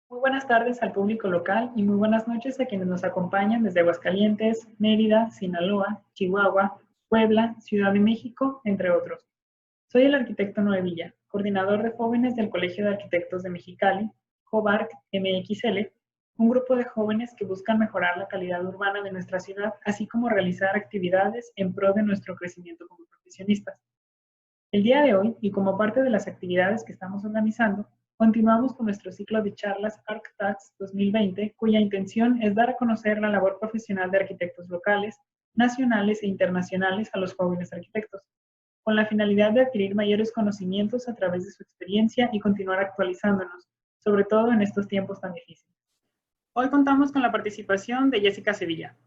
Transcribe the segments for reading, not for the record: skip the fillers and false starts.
Muy buenas tardes al público local y muy buenas noches a quienes nos acompañan desde Aguascalientes, Mérida, Sinaloa, Chihuahua, Puebla, Ciudad de México, entre otros. Soy el arquitecto Noé Villa, coordinador de jóvenes del Colegio de Arquitectos de Mexicali, JOVARC MXL, un grupo de jóvenes que buscan mejorar la calidad urbana de nuestra ciudad, así como realizar actividades en pro de nuestro crecimiento como profesionistas. El día de hoy, y como parte de las actividades que estamos organizando, continuamos con nuestro ciclo de charlas ArcTags 2020, cuya intención es dar a conocer la labor profesional de arquitectos locales, nacionales e internacionales a los jóvenes arquitectos, con la finalidad de adquirir mayores conocimientos a través de su experiencia y continuar actualizándonos, sobre todo en estos tiempos tan difíciles. Hoy contamos con la participación de Jessica Sevilla.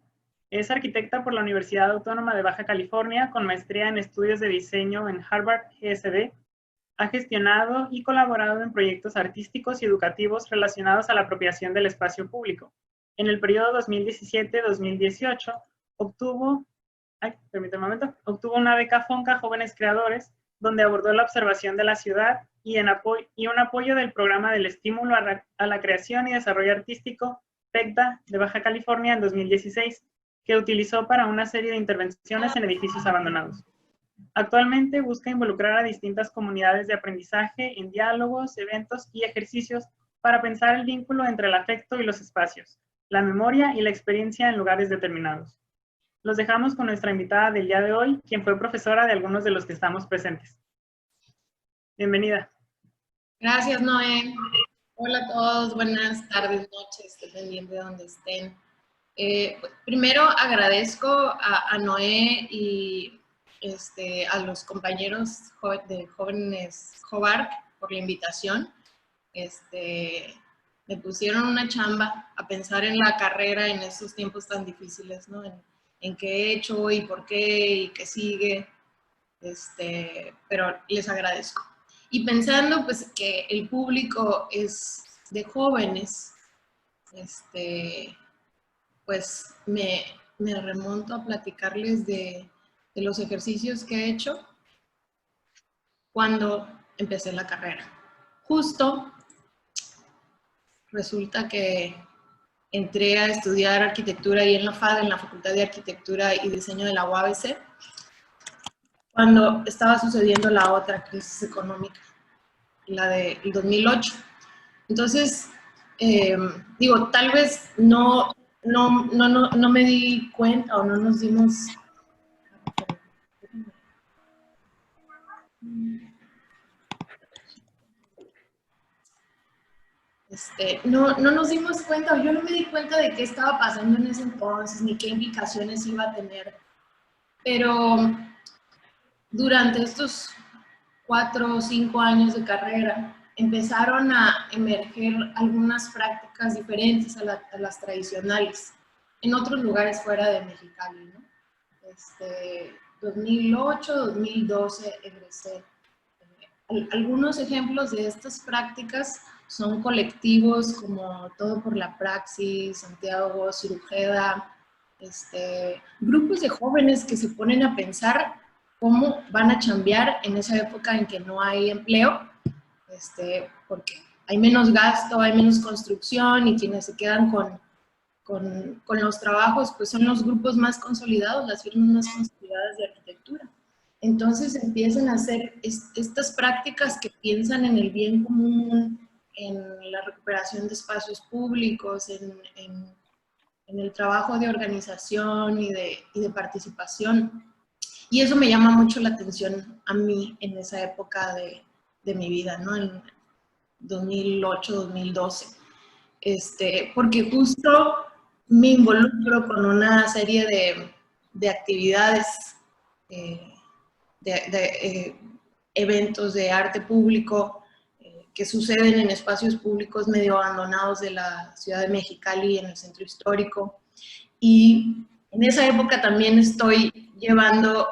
Es arquitecta por la Universidad Autónoma de Baja California, con maestría en estudios de diseño en Harvard GSD. Ha gestionado y colaborado en proyectos artísticos y educativos relacionados a la apropiación del espacio público. En el periodo 2017-2018 obtuvo una beca FONCA Jóvenes Creadores, donde abordó la observación de la ciudad y un apoyo del programa del estímulo a la creación y desarrollo artístico PECDA de Baja California en 2016, que utilizó para una serie de intervenciones en edificios abandonados. Actualmente busca involucrar a distintas comunidades de aprendizaje en diálogos, eventos y ejercicios para pensar el vínculo entre el afecto y los espacios, la memoria y la experiencia en lugares determinados. Los dejamos con nuestra invitada del día de hoy, quien fue profesora de algunos de los que estamos presentes. Bienvenida. Gracias, Noé. Hola a todos, buenas tardes, noches, dependiendo de dónde estén. Primero agradezco a Noé y a los compañeros de jóvenes JOVARC por la invitación. Me pusieron una chamba a pensar en la carrera en estos tiempos tan difíciles, ¿no? En qué he hecho y por qué y qué sigue, pero les agradezco. Y pensando pues que el público es de jóvenes, pues me remonto a platicarles de los ejercicios que he hecho cuando empecé la carrera. Justo resulta que entré a estudiar arquitectura y en la FAD, en la Facultad de Arquitectura y Diseño de la UABC, cuando estaba sucediendo la otra crisis económica, la del 2008. Entonces, tal vez no me di cuenta o no nos dimos... no nos dimos cuenta, o yo no me di cuenta de qué estaba pasando en ese entonces, ni qué implicaciones iba a tener. Pero durante estos 4 o 5 años de carrera, empezaron a emerger algunas prácticas diferentes a las tradicionales, en otros lugares fuera de Mexicali, ¿no? 2008, 2012 egresé. Algunos ejemplos de estas prácticas son colectivos como Todo por la Praxis, Santiago, Cirujeda, grupos de jóvenes que se ponen a pensar cómo van a chambear en esa época en que no hay empleo, porque hay menos gasto, hay menos construcción y quienes se quedan con los trabajos pues son los grupos más consolidados, las firmas más consolidadas de arquitectura. Entonces empiezan a hacer estas prácticas que piensan en el bien común, en la recuperación de espacios públicos, en el trabajo de organización y de participación. Y eso me llama mucho la atención a mí en esa época de mi vida, ¿no? En 2008, 2012. Porque justo me involucro con una serie de actividades, eventos de arte público que suceden en espacios públicos medio abandonados de la ciudad de Mexicali, en el centro histórico. Y en esa época también estoy llevando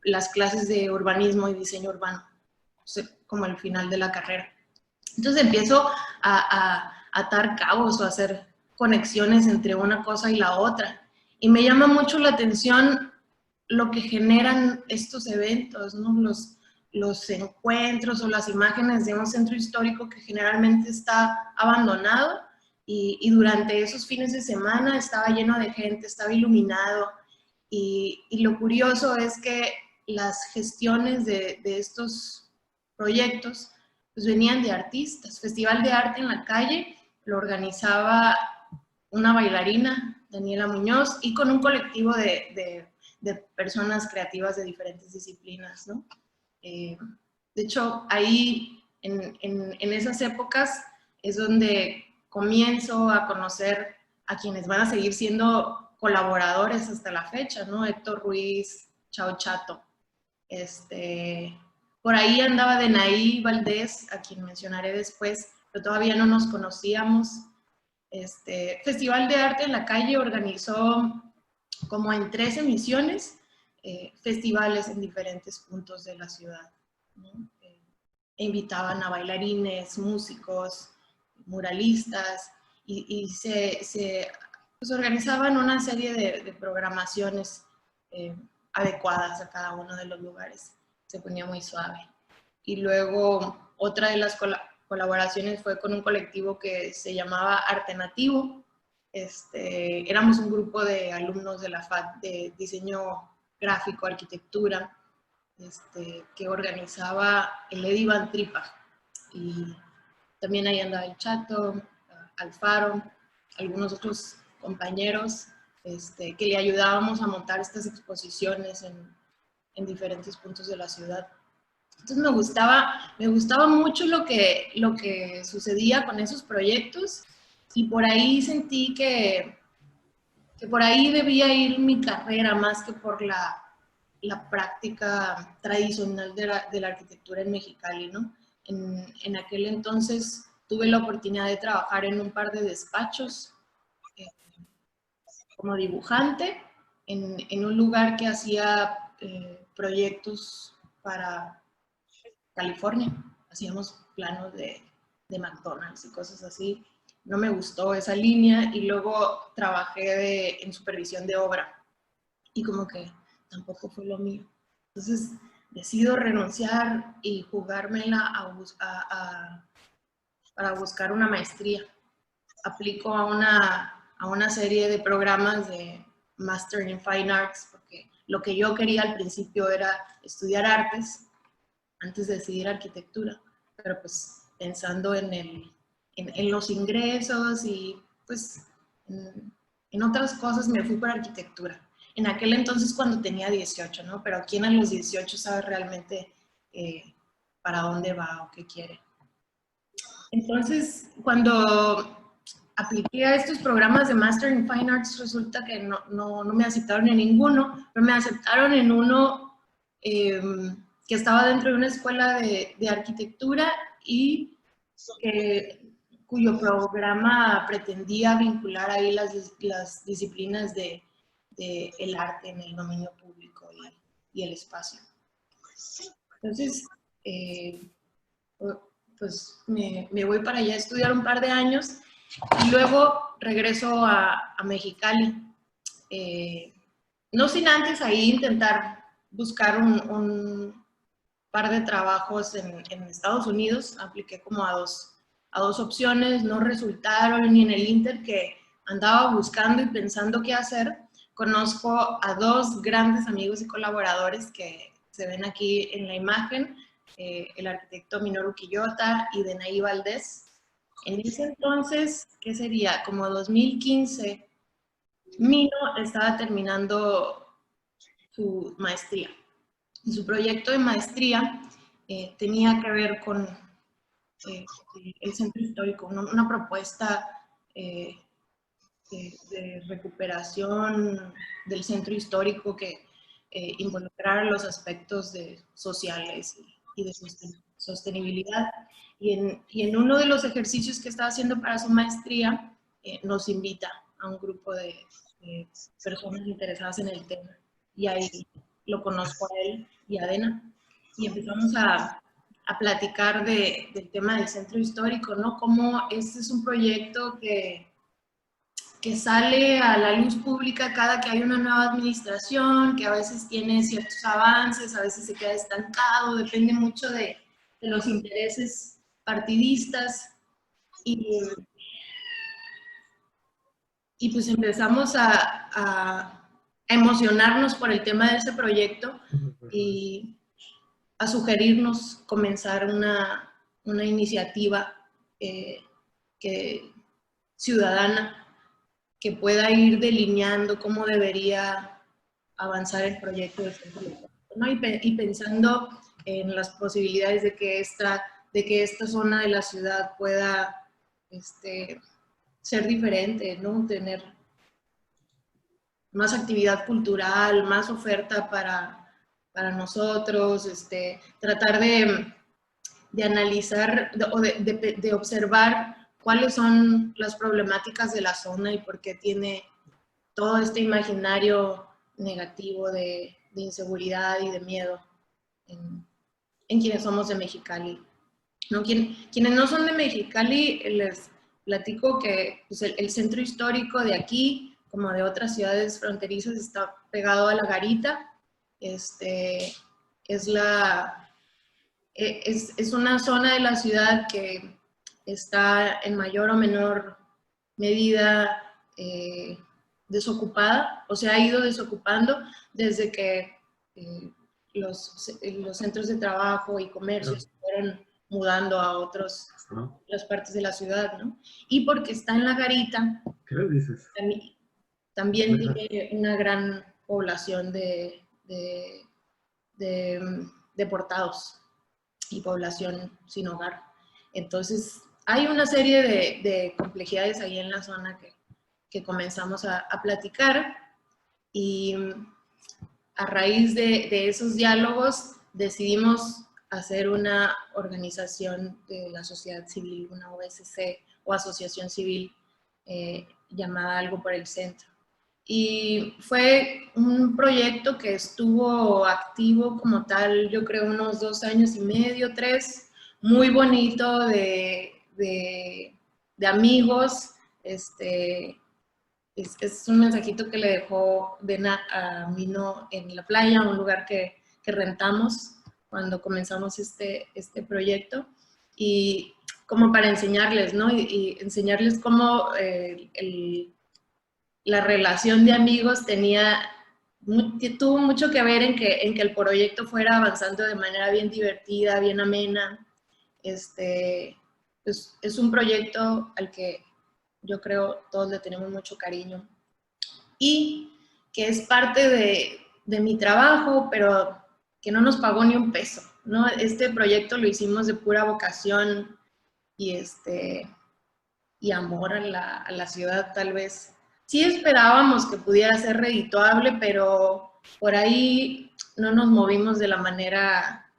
las clases de urbanismo y diseño urbano, como al final de la carrera. Entonces empiezo a atar cabos o a hacer conexiones entre una cosa y la otra. Y me llama mucho la atención lo que generan estos eventos, ¿no? los encuentros o las imágenes de un centro histórico que generalmente está abandonado, y durante esos fines de semana estaba lleno de gente, estaba iluminado, y lo curioso es que las gestiones de estos proyectos pues venían de artistas. Festival de Arte en la Calle lo organizaba una bailarina, Daniela Muñoz, y con un colectivo de personas creativas de diferentes disciplinas, ¿no? De hecho, ahí, en esas épocas, es donde comienzo a conocer a quienes van a seguir siendo colaboradores hasta la fecha, ¿no? Héctor Ruiz, Chao Chato. Por ahí andaba Denaí Valdés, a quien mencionaré después, pero todavía no nos conocíamos. Festival de Arte en la Calle organizó como en 3 emisiones festivales en diferentes puntos de la ciudad, ¿no? Invitaban a bailarines, músicos, muralistas, y se pues, organizaban una serie de programaciones adecuadas a cada uno de los lugares. Se ponía muy suave. Y luego otra de las colaboraciones fue con un colectivo que se llamaba Arte Nativo. Éramos un grupo de alumnos de la FAD de diseño gráfico, arquitectura, que organizaba el Eddie Van Tripa. Y también ahí andaba el Chato, Alfaro, algunos otros compañeros que le ayudábamos a montar estas exposiciones en diferentes puntos de la ciudad. Entonces me gustaba mucho lo que sucedía con esos proyectos, y por ahí sentí que por ahí debía ir mi carrera más que por la práctica tradicional de la arquitectura en Mexicali, ¿no? En aquel entonces tuve la oportunidad de trabajar en un par de despachos como dibujante en un lugar que hacía proyectos para California. Hacíamos planos de McDonald's y cosas así. No me gustó esa línea, y luego trabajé en supervisión de obra, y como que tampoco fue lo mío. Entonces decido renunciar y jugármela para buscar una maestría. Aplico a una serie de programas de Master in Fine Arts, porque lo que yo quería al principio era estudiar artes antes de decidir arquitectura, pero pues pensando en los ingresos y pues en otras cosas me fui por arquitectura. En aquel entonces cuando tenía 18, ¿no? Pero ¿quién a los 18 sabe realmente para dónde va o qué quiere? Entonces, cuando apliqué a estos programas de Master in Fine Arts, resulta que no me aceptaron en ninguno, pero me aceptaron en uno que estaba dentro de una escuela de arquitectura, y cuyo programa pretendía vincular ahí las disciplinas de el arte en el dominio público y el espacio. Entonces, pues me voy para allá a estudiar un par de años, y luego regreso a Mexicali. No sin antes ahí intentar buscar un par de trabajos en Estados Unidos. Apliqué como a dos opciones, no resultaron, ni en el Inter que andaba buscando y pensando qué hacer. Conozco a 2 grandes amigos y colaboradores que se ven aquí en la imagen, el arquitecto Minoru Quillota y Denaí Valdés. En ese entonces, ¿qué sería? Como 2015, Mino estaba terminando su maestría. Y su proyecto de maestría tenía que ver con el centro histórico, una propuesta de recuperación del centro histórico que involucrara los aspectos sociales y de sostenibilidad. Y en uno de los ejercicios que estaba haciendo para su maestría, nos invita a un grupo de personas interesadas en el tema. Y ahí lo conozco a él y a Dena, y empezamos a platicar del tema del centro histórico, ¿no? Cómo este es un proyecto que que sale a la luz pública cada que hay una nueva administración, que a veces tiene ciertos avances, a veces se queda estancado, depende mucho de los intereses partidistas. Y pues empezamos a emocionarnos por el tema de ese proyecto y a sugerirnos comenzar una iniciativa ciudadana que pueda ir delineando cómo debería avanzar el proyecto de centro, ¿no? Y pensando en las posibilidades de que esta zona de la ciudad pueda ser diferente, ¿no? Tener más actividad cultural, más oferta para nosotros, tratar de analizar o de observar cuáles son las problemáticas de la zona y por qué tiene todo este imaginario negativo de inseguridad y de miedo en quienes somos de Mexicali, ¿no? Quienes no son de Mexicali, les platico que pues, el centro histórico de aquí, como de otras ciudades fronterizas, está pegado a la Garita. Es una zona de la ciudad que está en mayor o menor medida desocupada, o se ha ido desocupando desde que los centros de trabajo y comercio se fueron mudando a otras partes de la ciudad, ¿no? Y porque está en la Garita, ¿qué le dices? También tiene una gran población de deportados y población sin hogar. Entonces, hay una serie de complejidades ahí en la zona que comenzamos a platicar, y a raíz de esos diálogos decidimos hacer una organización de la sociedad civil, una OSC o asociación civil llamada Algo por el Centro. Y fue un proyecto que estuvo activo como tal, yo creo unos 2 años y medio, 3, muy bonito de amigos. Es un mensajito que le dejó Dena a Mino en la playa, un lugar que rentamos cuando comenzamos este proyecto, y como para enseñarles, ¿no? Y enseñarles cómo la relación de amigos tuvo mucho que ver en que el proyecto fuera avanzando de manera bien divertida, bien amena. Pues, es un proyecto al que yo creo todos le tenemos mucho cariño y que es parte de mi trabajo, pero que no nos pagó ni un peso, ¿no? Este proyecto lo hicimos de pura vocación y amor a la ciudad, tal vez. Sí esperábamos que pudiera ser redituable, pero por ahí no nos movimos de la manera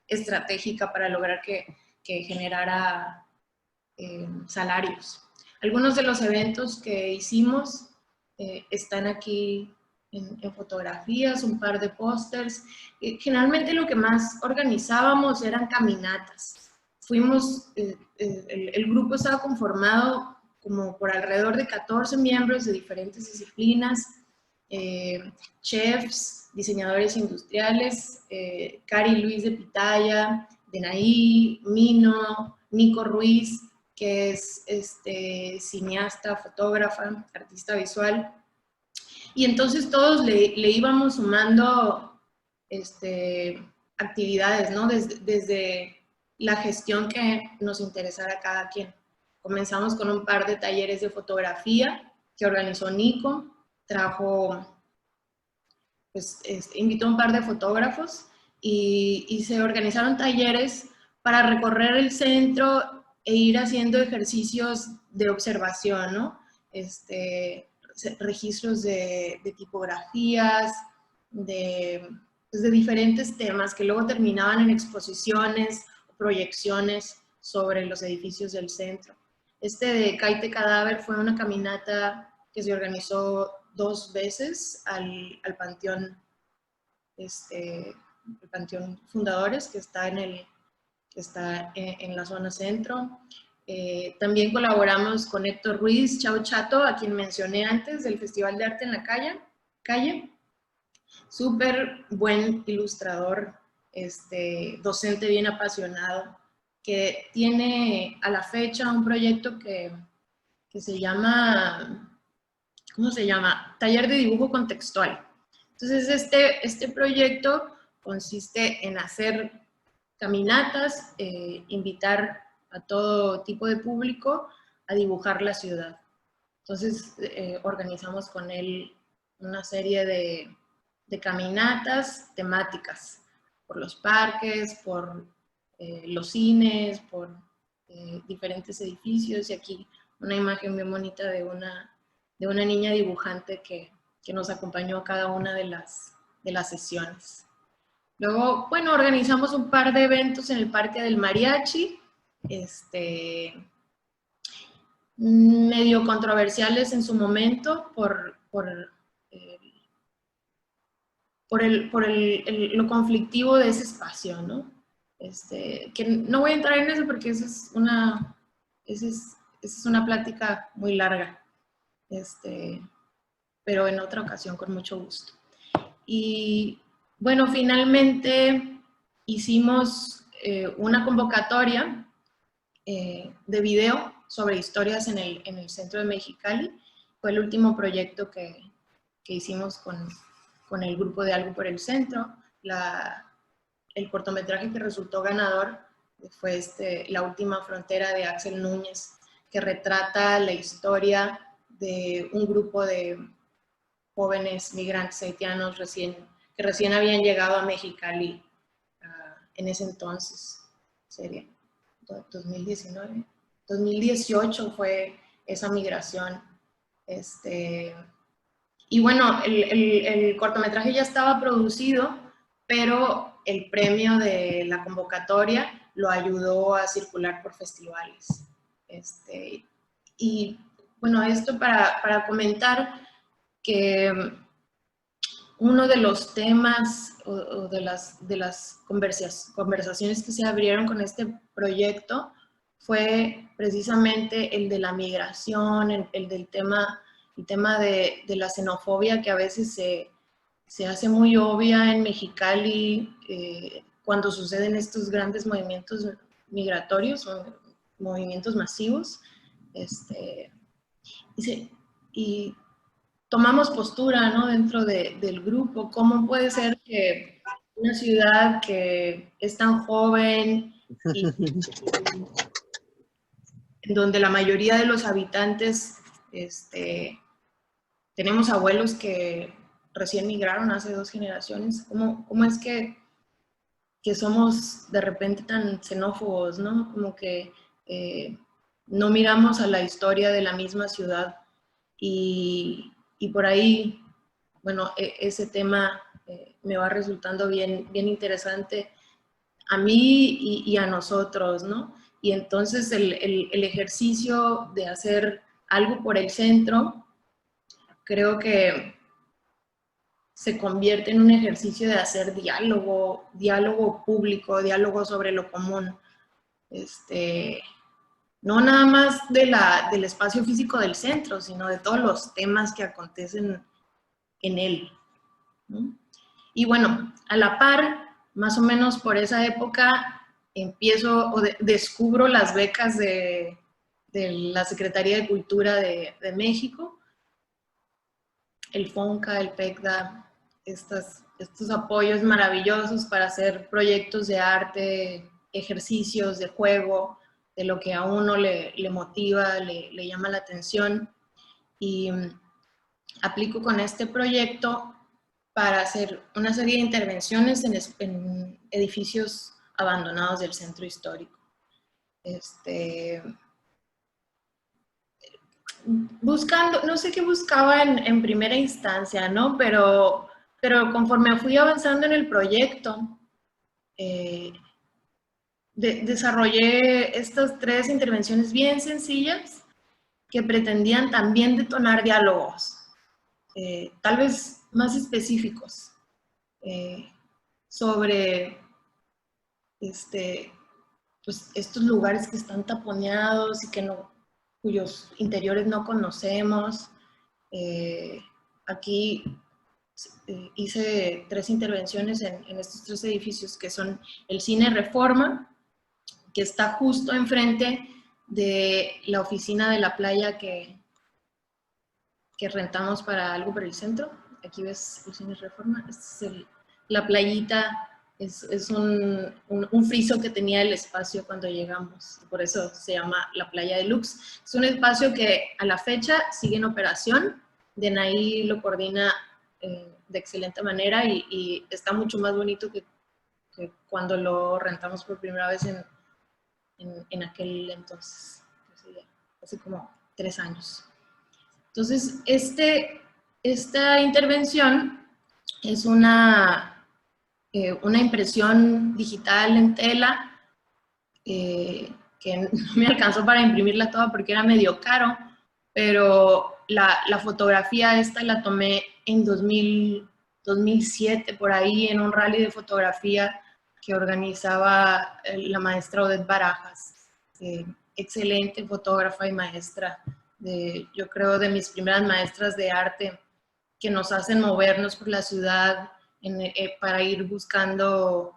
estratégica para lograr que generara salarios. Algunos de los eventos que hicimos están aquí en fotografías, un par de pósters. Generalmente lo que más organizábamos eran caminatas. El grupo estaba conformado como por alrededor de 14 miembros de diferentes disciplinas, chefs, diseñadores industriales, Cari Luis de Pitaya, Denaí, Mino, Nico Ruiz, que es cineasta, fotógrafa, artista visual. Y entonces todos le íbamos sumando actividades, ¿no? Desde la gestión que nos interesara a cada quien. Comenzamos con un par de talleres de fotografía que organizó Nico, pues, invitó a un par de fotógrafos y se organizaron talleres para recorrer el centro e ir haciendo ejercicios de observación, ¿no? Registros de tipografías, pues de diferentes temas que luego terminaban en exposiciones o proyecciones sobre los edificios del centro. De Caite Cadáver fue una caminata que se organizó 2 veces al Panteón, el Panteón Fundadores, que está en la zona centro. También colaboramos con Héctor Ruiz, Chao Chato, a quien mencioné antes, del Festival de Arte en la Calle. Súper buen ilustrador, docente bien apasionado, que tiene a la fecha un proyecto que se llama, ¿cómo se llama? Taller de dibujo contextual. Entonces, este proyecto consiste en hacer caminatas, invitar a todo tipo de público a dibujar la ciudad. Entonces, organizamos con él una serie de caminatas temáticas por los parques, por los cines, por diferentes edificios, y aquí una imagen bien bonita de una niña dibujante que nos acompañó a cada una de las sesiones. Luego, bueno, organizamos un par de eventos en el Parque del Mariachi, medio controversiales en su momento por lo conflictivo de ese espacio, ¿no? Que no voy a entrar en eso porque esa es una plática muy larga, pero en otra ocasión con mucho gusto. Y bueno, finalmente hicimos una convocatoria de video sobre historias en el centro de Mexicali. Fue el último proyecto que hicimos con el grupo de Algo por el Centro. El cortometraje que resultó ganador fue La Última Frontera, de Axel Núñez, que retrata la historia de un grupo de jóvenes migrantes haitianos que recién habían llegado a Mexicali en ese entonces. Sería 2019, 2018 fue esa migración. Y bueno, el cortometraje ya estaba producido, pero el premio de la convocatoria lo ayudó a circular por festivales. Y bueno, esto para comentar que uno de los temas o de las conversaciones que se abrieron con este proyecto fue precisamente el de la migración, el tema de la xenofobia, que a veces se hace muy obvia en Mexicali cuando suceden estos grandes movimientos migratorios o movimientos masivos. Y tomamos postura, ¿no?, dentro del grupo. ¿Cómo puede ser que una ciudad que es tan joven y en donde la mayoría de los habitantes tenemos abuelos que recién migraron hace 2 generaciones, cómo es que somos de repente tan xenófobos, ¿no? Como que no miramos a la historia de la misma ciudad y por ahí, bueno, ese tema me va resultando bien interesante a mí y a nosotros, ¿no? Y entonces el ejercicio de hacer algo por el centro, creo que se convierte en un ejercicio de hacer diálogo público, diálogo sobre lo común. No nada más del espacio físico del centro, sino de todos los temas que acontecen en él, ¿no? Y bueno, a la par, más o menos por esa época, descubro las becas de la Secretaría de Cultura de México, el FONCA, el PECDA, estos apoyos maravillosos para hacer proyectos de arte, ejercicios de juego, de lo que a uno le motiva, le llama la atención. Y aplico con este proyecto para hacer una serie de intervenciones en edificios abandonados del centro histórico. Buscando, no sé qué buscaba en primera instancia, ¿no? Pero conforme fui avanzando en el proyecto, desarrollé estas 3 intervenciones bien sencillas que pretendían también detonar diálogos, tal vez más específicos, sobre pues estos lugares que están taponeados y cuyos interiores no conocemos. Aquí hice 3 intervenciones en estos 3 edificios, que son el Cine Reforma, que está justo enfrente de la oficina de la playa que rentamos para algo por el centro. Aquí ves el Cine Reforma. Esta es la playita, es un friso que tenía el espacio cuando llegamos. Por eso se llama la Playa Deluxe. Es un espacio que a la fecha sigue en operación. Denaí lo coordina de excelente manera y está mucho más bonito que cuando lo rentamos por primera vez en aquel entonces, hace como 3 años. Entonces, esta intervención es una impresión digital en tela que no me alcanzó para imprimirla toda porque era medio caro, pero la fotografía esta la tomé en 2007, por ahí, en un rally de fotografía que organizaba la maestra Odette Barajas, excelente fotógrafa y maestra, yo creo de mis primeras maestras de arte, que nos hacen movernos por la ciudad para ir buscando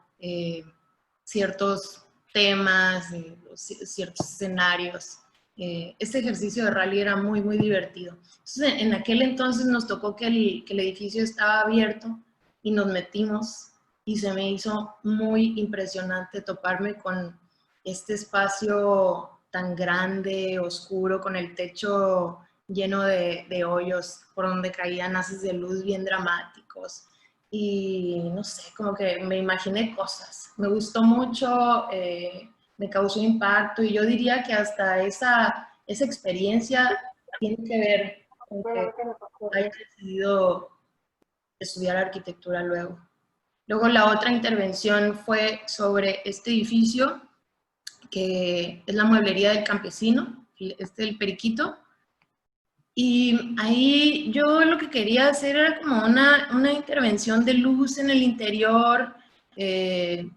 ciertos temas, ciertos escenarios. Este ejercicio de rally era muy, muy divertido. Entonces, en aquel entonces nos tocó que el edificio estaba abierto y nos metimos y se me hizo muy impresionante toparme con este espacio tan grande, oscuro, con el techo lleno de hoyos por donde caían haces de luz bien dramáticos. Y no sé, como que me imaginé cosas. Me gustó mucho, me causó impacto y yo diría que hasta esa experiencia tiene que ver con que haya decidido estudiar arquitectura luego. Luego la otra intervención fue sobre este edificio, que es la mueblería del campesino, el Periquito. Y ahí yo lo que quería hacer era como una intervención de luz en el interior, que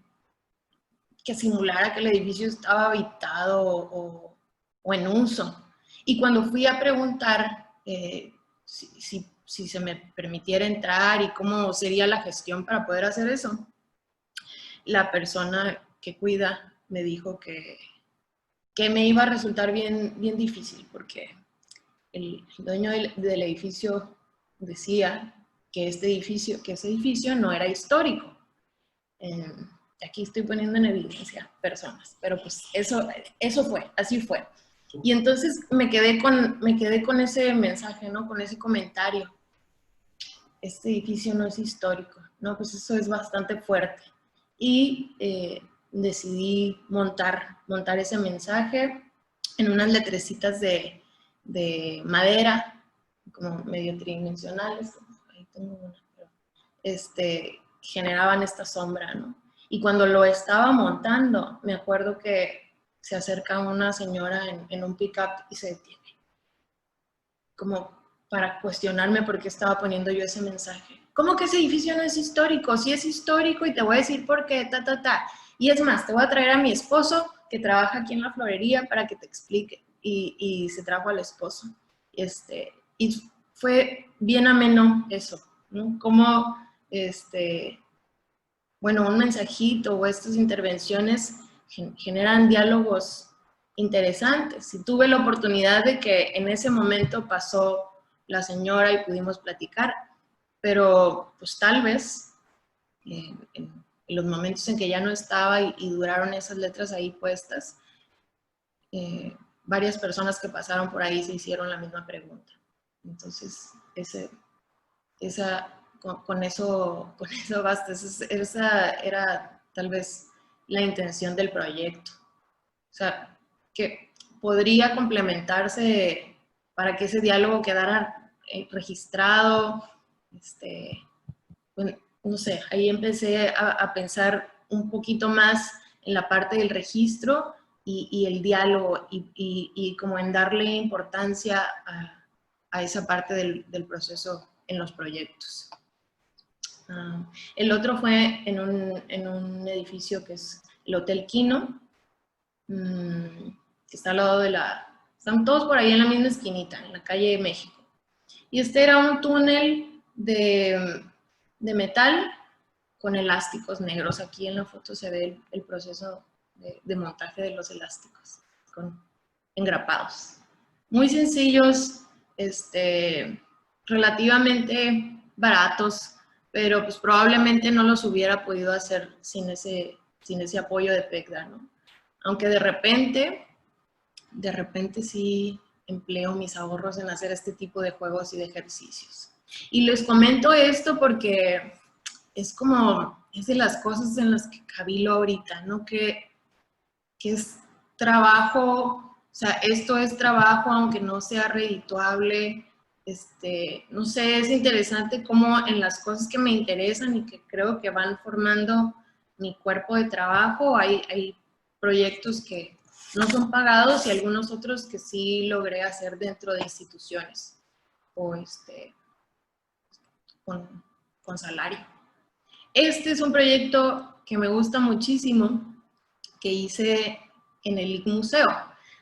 simulara que el edificio estaba habitado o en uso. Y cuando fui a preguntar si se me permitiera entrar y cómo sería la gestión para poder hacer eso, la persona que cuida me dijo que me iba a resultar bien difícil, porque el dueño del edificio decía que ese edificio no era histórico. Aquí estoy poniendo en evidencia personas, pero pues eso fue, así fue. Y entonces me quedé con ese mensaje, ¿no? Con ese comentario. Este edificio no es histórico, ¿no? Pues eso es bastante fuerte. Y decidí montar ese mensaje en unas letrecitas de madera, como medio tridimensionales. Ahí tengo una, pero generaban esta sombra, ¿no? Y cuando lo estaba montando, me acuerdo que se acerca una señora en un pick-up y se detiene, como para cuestionarme por qué estaba poniendo yo ese mensaje. ¿Cómo que ese edificio no es histórico? Sí es histórico y te voy a decir por qué, Y es más, te voy a traer a mi esposo que trabaja aquí en la florería para que te explique. Y se trajo al esposo. Y fue bien ameno eso, ¿no? Como, bueno, un mensajito o estas intervenciones generan diálogos interesantes. Y tuve la oportunidad de que en ese momento pasó la señora y pudimos platicar, pero pues tal vez en los momentos en que ya no estaba y duraron esas letras ahí puestas, varias personas que pasaron por ahí se hicieron la misma pregunta. Entonces, con eso basta. Esa era tal vez la intención del proyecto. O sea, que podría complementarse para que ese diálogo quedara registrado. Bueno, no sé, ahí empecé a pensar un poquito más en la parte del registro y el diálogo y como en darle importancia a esa parte del proceso en los proyectos. El otro fue en un edificio que es el Hotel Quino, que está al lado de están todos por ahí en la misma esquinita, en la calle de México. Y este era un túnel de metal con elásticos negros. Aquí en la foto se ve el proceso de montaje de los elásticos, con engrapados. Muy sencillos, relativamente baratos, pero pues probablemente no los hubiera podido hacer sin ese apoyo de PECDA, ¿no? Aunque de repente sí empleo mis ahorros en hacer este tipo de juegos y de ejercicios. Y les comento esto porque es de las cosas en las que cavilo ahorita, ¿no? Que es trabajo, o sea, esto es trabajo aunque no sea redituable. No sé, es interesante cómo en las cosas que me interesan y que creo que van formando mi cuerpo de trabajo, hay proyectos que no son pagados y algunos otros que sí logré hacer dentro de instituciones o con salario. Este es un proyecto que me gusta muchísimo, que hice en el IC Museo.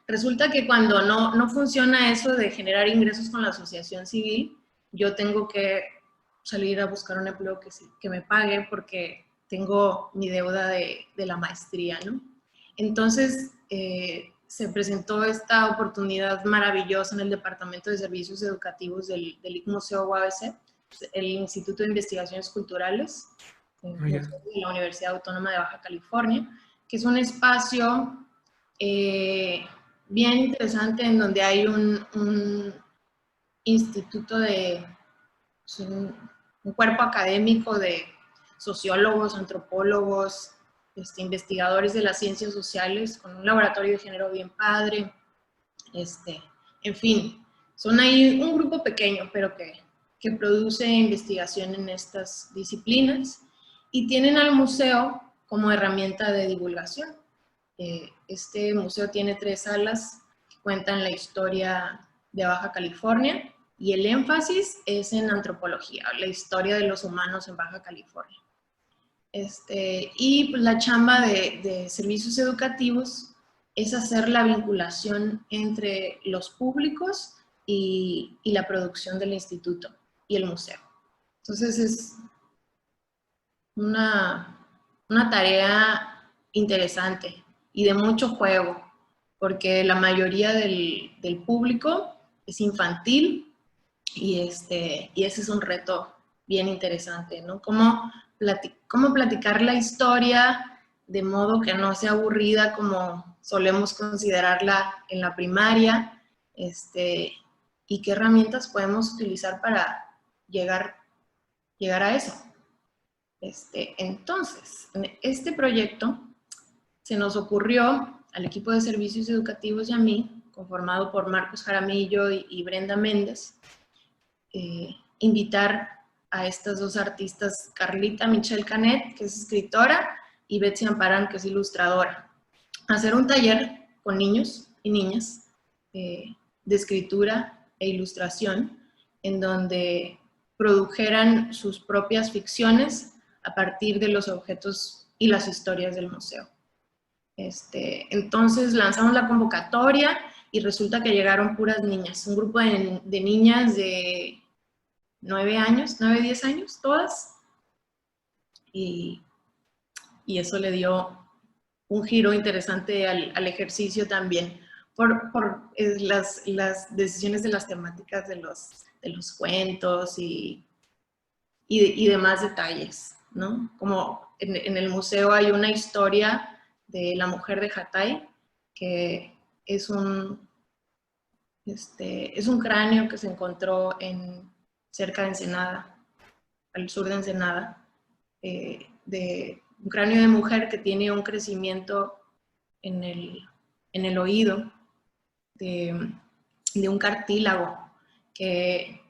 Resulta que cuando no funciona eso de generar ingresos con la asociación civil, yo tengo que salir a buscar un empleo que me pague porque tengo mi deuda de la maestría, ¿no? Entonces, se presentó esta oportunidad maravillosa en el Departamento de Servicios Educativos del IC Museo UABC, el Instituto de Investigaciones Culturales, de la Universidad Autónoma de Baja California, que es un espacio bien interesante en donde hay un instituto un cuerpo académico de sociólogos, antropólogos, investigadores de las ciencias sociales, con un laboratorio de género bien padre, en fin, son ahí un grupo pequeño, pero que produce investigación en estas disciplinas y tienen al museo como herramienta de divulgación. Este museo tiene 3 salas que cuentan la historia de Baja California y el énfasis es en antropología, la historia de los humanos en Baja California. Y pues, la chamba de servicios educativos es hacer la vinculación entre los públicos y la producción del instituto y el museo. Entonces es una tarea interesante y de mucho juego, porque la mayoría del público es infantil y ese es un reto bien interesante, ¿no? Cómo platicar la historia de modo que no sea aburrida como solemos considerarla en la primaria, y qué herramientas podemos utilizar para llegar a eso. Entonces, en este proyecto se nos ocurrió al equipo de servicios educativos y a mí, conformado por Marcos Jaramillo y Brenda Méndez, invitar a estas 2 artistas, Carlita Michelle Canet, que es escritora, y Betsy Amparán, que es ilustradora, a hacer un taller con niños y niñas de escritura e ilustración, en donde produjeran sus propias ficciones a partir de los objetos y las historias del museo. Entonces lanzamos la convocatoria y resulta que llegaron puras niñas, un grupo de niñas de 9 años, 9, 10 años, todas, y eso le dio un giro interesante al ejercicio también, por las decisiones de las temáticas de los cuentos y demás detalles, ¿no? Como en el museo hay una historia de la mujer de Hatay, que es un cráneo que se encontró cerca de Ensenada, al sur de Ensenada, de un cráneo de mujer que tiene un crecimiento en el oído de un cartílago que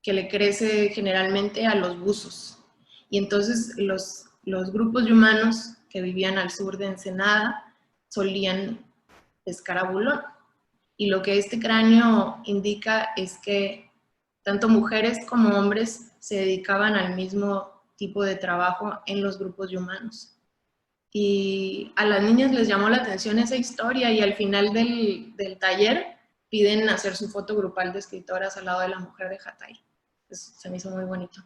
le crece generalmente a los buzos. Y entonces los grupos de humanos que vivían al sur de Ensenada solían pescar abulón. Y lo que este cráneo indica es que tanto mujeres como hombres se dedicaban al mismo tipo de trabajo en los grupos de humanos. Y a las niñas les llamó la atención esa historia y al final del taller piden hacer su foto grupal de escritoras al lado de la mujer de Hatay. Eso se me hizo muy bonito.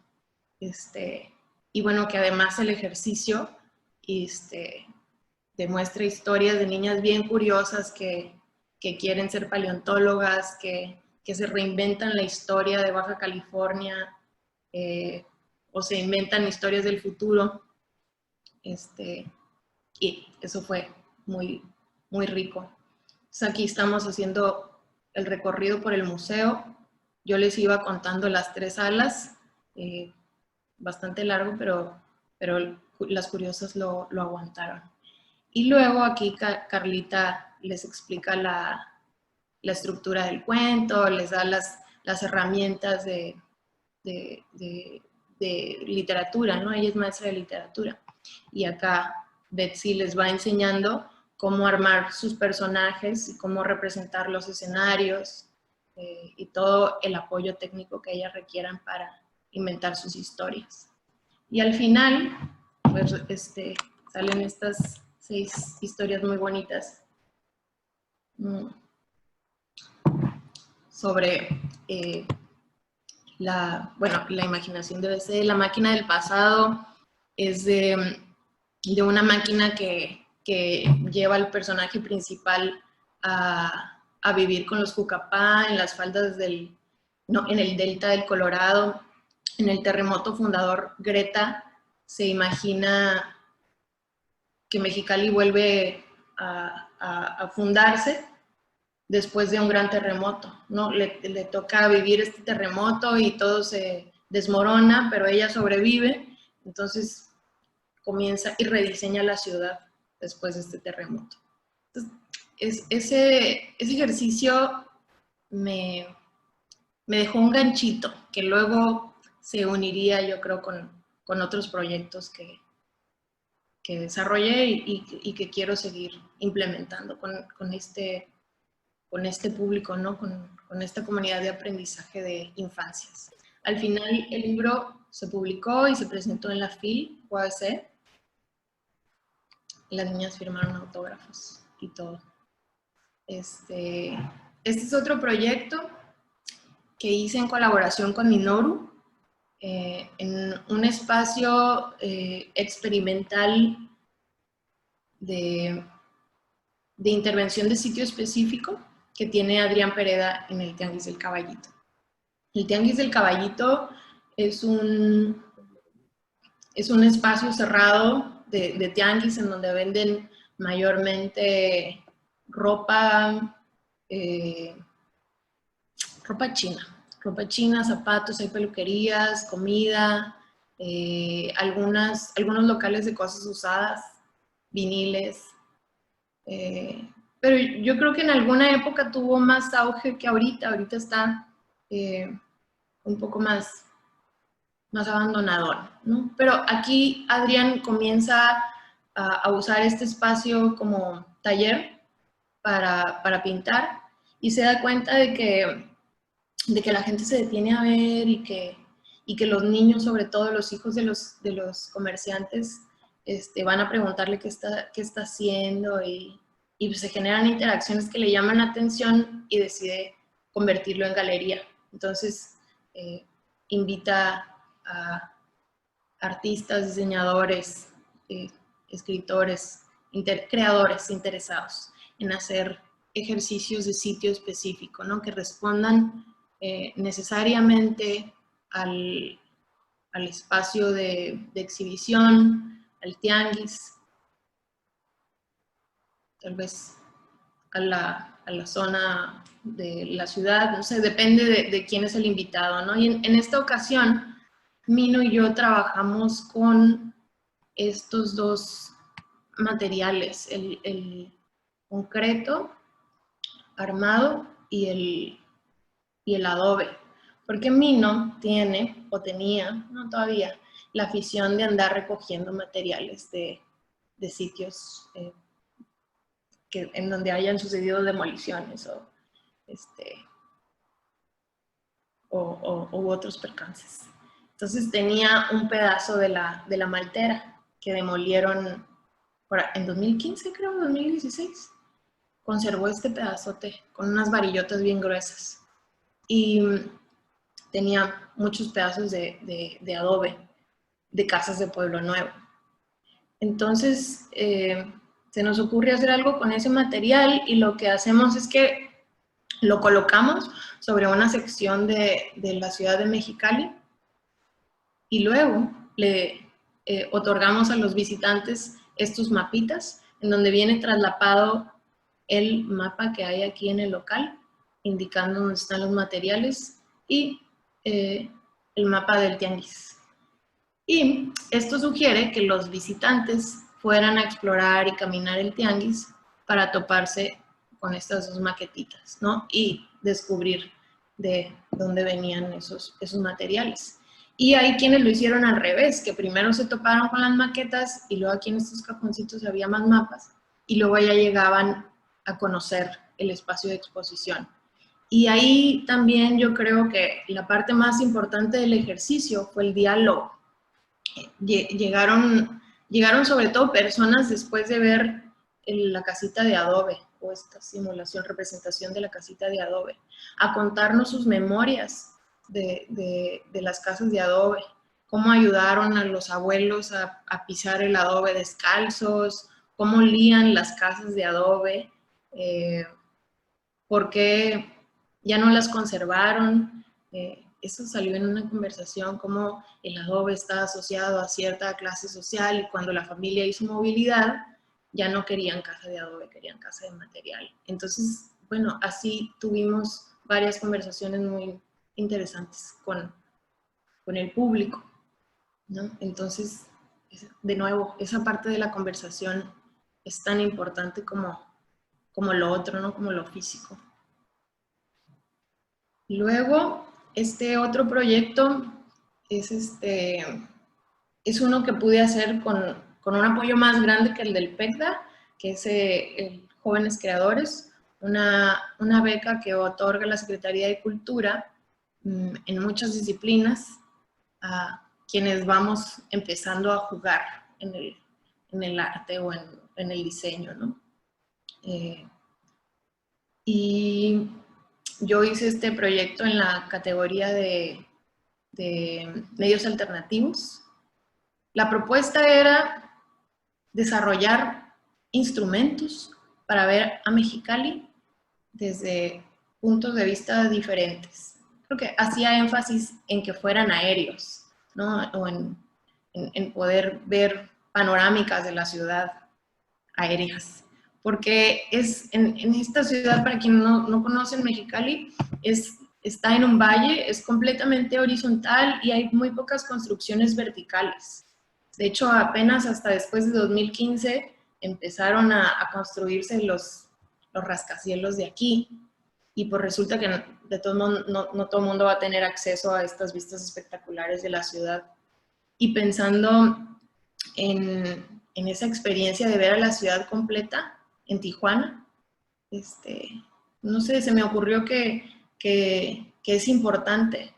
Y bueno, que además el ejercicio demuestra historias de niñas bien curiosas que quieren ser paleontólogas, que se reinventan la historia de Baja California, o se inventan historias del futuro. Y eso fue muy, muy rico. Entonces aquí estamos haciendo el recorrido por el museo. Yo les iba contando las 3 salas, bastante largo, pero las curiosas lo aguantaron. Y luego aquí Carlita les explica la estructura del cuento, les da las herramientas de literatura, ¿no? Ella es maestra de literatura. Y acá Betsy les va enseñando cómo armar sus personajes y cómo representar los escenarios y todo el apoyo técnico que ellas requieran para inventar sus historias. Y al final, pues, salen estas 6 historias muy bonitas sobre la imaginación debe ser. La máquina del pasado es de una máquina que lleva al personaje principal a vivir con los Jucapá en las faldas en el delta del Colorado. En el terremoto fundador, Greta se imagina que Mexicali vuelve a fundarse después de un gran terremoto, ¿no? Le toca vivir este terremoto y todo se desmorona, pero ella sobrevive, entonces comienza y rediseña la ciudad después de este terremoto. Entonces, ese ejercicio me dejó un ganchito que luego se uniría, yo creo, con otros proyectos que desarrollé y que quiero seguir implementando con este público, ¿no? Con esta comunidad de aprendizaje de infancias. Al final el libro se publicó y se presentó en la FIL UABC. Las niñas firmaron autógrafos y todo. Este es otro proyecto que hice en colaboración con Minoru, en un espacio experimental de intervención de sitio específico que tiene Adrián Pereda en el Tianguis del Caballito. El Tianguis del Caballito es un espacio cerrado de tianguis en donde venden mayormente ropa china, zapatos, hay peluquerías, comida, algunos locales de cosas usadas, viniles. Pero yo creo que en alguna época tuvo más auge que ahorita. Ahorita está un poco más abandonador, ¿no? Pero aquí Adrián comienza a usar este espacio como taller para pintar y se da cuenta de que la gente se detiene a ver y que los niños, sobre todo los hijos de los comerciantes, van a preguntarle qué está haciendo y se generan interacciones que le llaman la atención y decide convertirlo en galería. Entonces, invita a artistas, diseñadores, escritores, creadores interesados en hacer ejercicios de sitio específico, ¿no? Que respondan necesariamente al espacio de exhibición, al tianguis, tal vez a la zona de la ciudad, no sé, depende de quién es el invitado, ¿no? Y en esta ocasión, Mino y yo trabajamos con estos 2 materiales, el concreto armado y el adobe, porque Mino tiene, o tenía, no todavía, la afición de andar recogiendo materiales de sitios en donde hayan sucedido demoliciones u otros percances. Entonces tenía un pedazo de la maltera que demolieron en 2015 creo, 2016, conservó este pedazote con unas varillotas bien gruesas. Y tenía muchos pedazos de adobe, de casas de Pueblo Nuevo. Entonces, se nos ocurre hacer algo con ese material y lo que hacemos es que lo colocamos sobre una sección de la ciudad de Mexicali y luego le otorgamos a los visitantes estos mapitas en donde viene traslapado el mapa que hay aquí en el local, indicando dónde están los materiales y el mapa del tianguis. Y esto sugiere que los visitantes fueran a explorar y caminar el tianguis para toparse con estas dos maquetitas, ¿no? Y descubrir de dónde venían esos materiales. Y hay quienes lo hicieron al revés, que primero se toparon con las maquetas y luego aquí en estos cajoncitos había más mapas y luego ya llegaban a conocer el espacio de exposición. Y ahí también yo creo que la parte más importante del ejercicio fue el diálogo. Llegaron sobre todo personas después de ver la casita de adobe, o esta simulación, representación de la casita de adobe, a contarnos sus memorias de las casas de adobe, cómo ayudaron a los abuelos a pisar el adobe descalzos, cómo olían las casas de adobe, por qué ya no las conservaron. Eso salió en una conversación, como el adobe está asociado a cierta clase social y cuando la familia hizo movilidad, ya no querían casa de adobe, querían casa de material. Entonces, bueno, así tuvimos varias conversaciones muy interesantes con el público, ¿no? Entonces, de nuevo, esa parte de la conversación es tan importante como lo otro, ¿no? Como lo físico. Luego, este otro proyecto es uno que pude hacer con un apoyo más grande que el del PECDA, que es el Jóvenes Creadores, una beca que otorga la Secretaría de Cultura en muchas disciplinas a quienes vamos empezando a jugar en el arte o en el diseño, ¿no? Y yo hice este proyecto en la categoría de medios alternativos. La propuesta era desarrollar instrumentos para ver a Mexicali desde puntos de vista diferentes. Creo que hacía énfasis en que fueran aéreos, ¿no? O en poder ver panorámicas de la ciudad aéreas. Porque en esta ciudad, para quien no conocen Mexicali, está en un valle, es completamente horizontal y hay muy pocas construcciones verticales. De hecho, apenas hasta después de 2015 empezaron a construirse los rascacielos de aquí y pues resulta que de todo modo, no todo el mundo va a tener acceso a estas vistas espectaculares de la ciudad. Y pensando en esa experiencia de ver a la ciudad completa en Tijuana, no sé, se me ocurrió que es importante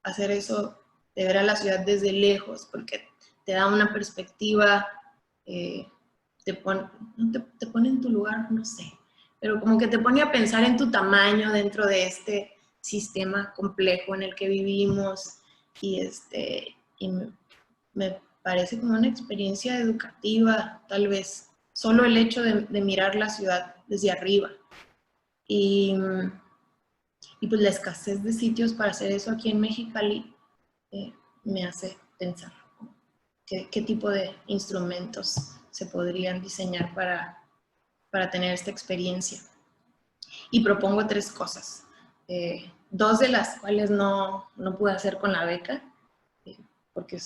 hacer eso, de ver a la ciudad desde lejos, porque te da una perspectiva, te pone en tu lugar, no sé, pero como que te pone a pensar en tu tamaño dentro de este sistema complejo en el que vivimos y me parece como una experiencia educativa, tal vez, solo el hecho de mirar la ciudad desde arriba. Y pues la escasez de sitios para hacer eso aquí en Mexicali me hace pensar qué tipo de instrumentos se podrían diseñar para tener esta experiencia. Y propongo 3 cosas, 2 de las cuales no pude hacer con la beca, porque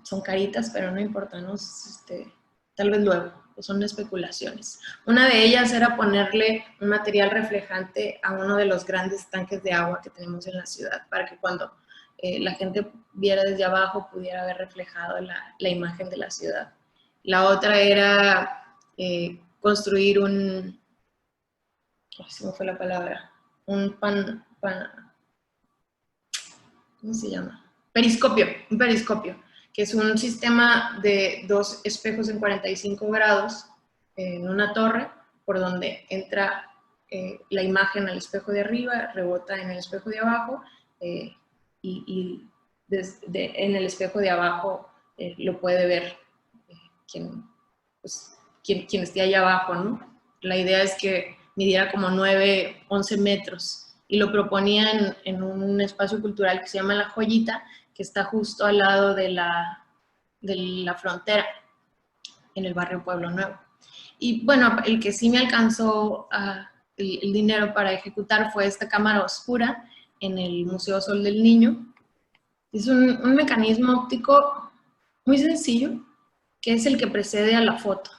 son caritas, pero no importa, ¿no? Tal vez luego, pues son especulaciones. Una de ellas era ponerle un material reflejante a uno de los grandes tanques de agua que tenemos en la ciudad, para que cuando la gente viera desde abajo pudiera ver reflejado la imagen de la ciudad. La otra era construir un, ¿cómo fue la palabra? Un ¿cómo se llama? Un periscopio, que es un sistema de 2 espejos en 45 grados en una torre por donde entra la imagen al espejo de arriba, rebota en el espejo de abajo y en el espejo de abajo lo puede ver quien esté allá abajo, ¿no? La idea es que midiera como 9, 11 metros y lo proponía en un espacio cultural que se llama La Joyita, que está justo al lado de la frontera, en el barrio Pueblo Nuevo. Y bueno, el que sí me alcanzó el dinero para ejecutar fue esta cámara oscura en el Museo Sol del Niño. Es un mecanismo óptico muy sencillo, que es el que precede a la foto,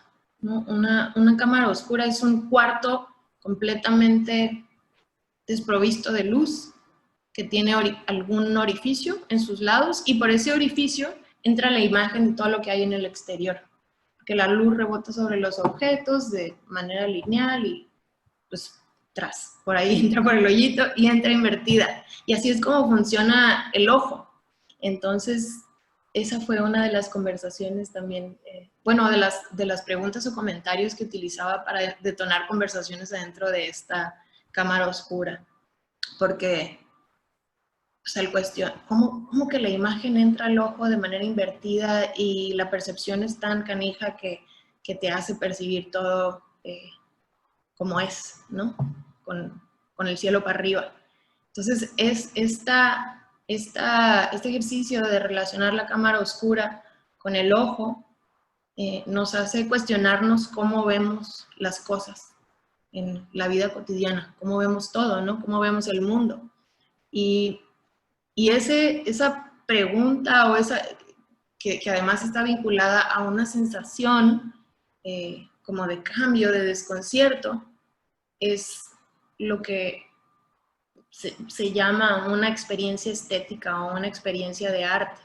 ¿no? Una cámara oscura es un cuarto completamente desprovisto de luz, que tiene algún orificio en sus lados, y por ese orificio entra la imagen de todo lo que hay en el exterior, porque la luz rebota sobre los objetos de manera lineal y pues por ahí entra por el hoyito y entra invertida, y así es como funciona el ojo. Entonces, esa fue una de las conversaciones también, bueno, de las preguntas o comentarios que utilizaba para detonar conversaciones adentro de esta cámara oscura, porque o sea, ¿cómo que la imagen entra al ojo de manera invertida y la percepción es tan canija que te hace percibir todo como es, ¿no? Con el cielo para arriba. Entonces, este ejercicio de relacionar la cámara oscura con el ojo nos hace cuestionarnos cómo vemos las cosas en la vida cotidiana, cómo vemos todo, ¿no? Cómo vemos el mundo. Y esa pregunta que además está vinculada a una sensación como de cambio, de desconcierto, es lo que se llama una experiencia estética o una experiencia de arte.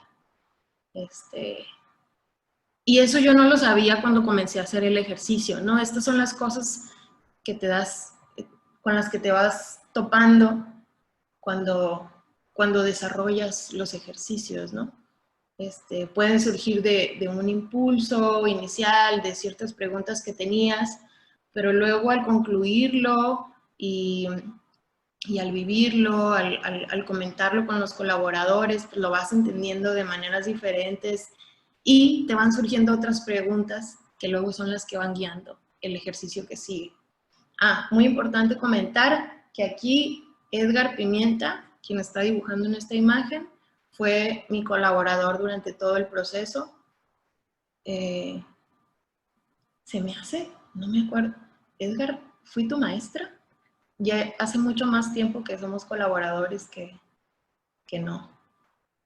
Y eso yo no lo sabía cuando comencé a hacer el ejercicio, ¿no? Estas son las cosas que con las que te vas topando cuando desarrollas los ejercicios, ¿no? Pueden surgir de un impulso inicial, de ciertas preguntas que tenías, pero luego al concluirlo y al vivirlo, al comentarlo con los colaboradores, lo vas entendiendo de maneras diferentes y te van surgiendo otras preguntas que luego son las que van guiando el ejercicio que sigue. Muy importante comentar que aquí Edgar Pimienta, quien está dibujando en esta imagen, fue mi colaborador durante todo el proceso. Se me hace, no me acuerdo. Edgar, ¿fui tu maestra? Ya hace mucho más tiempo que somos colaboradores que no.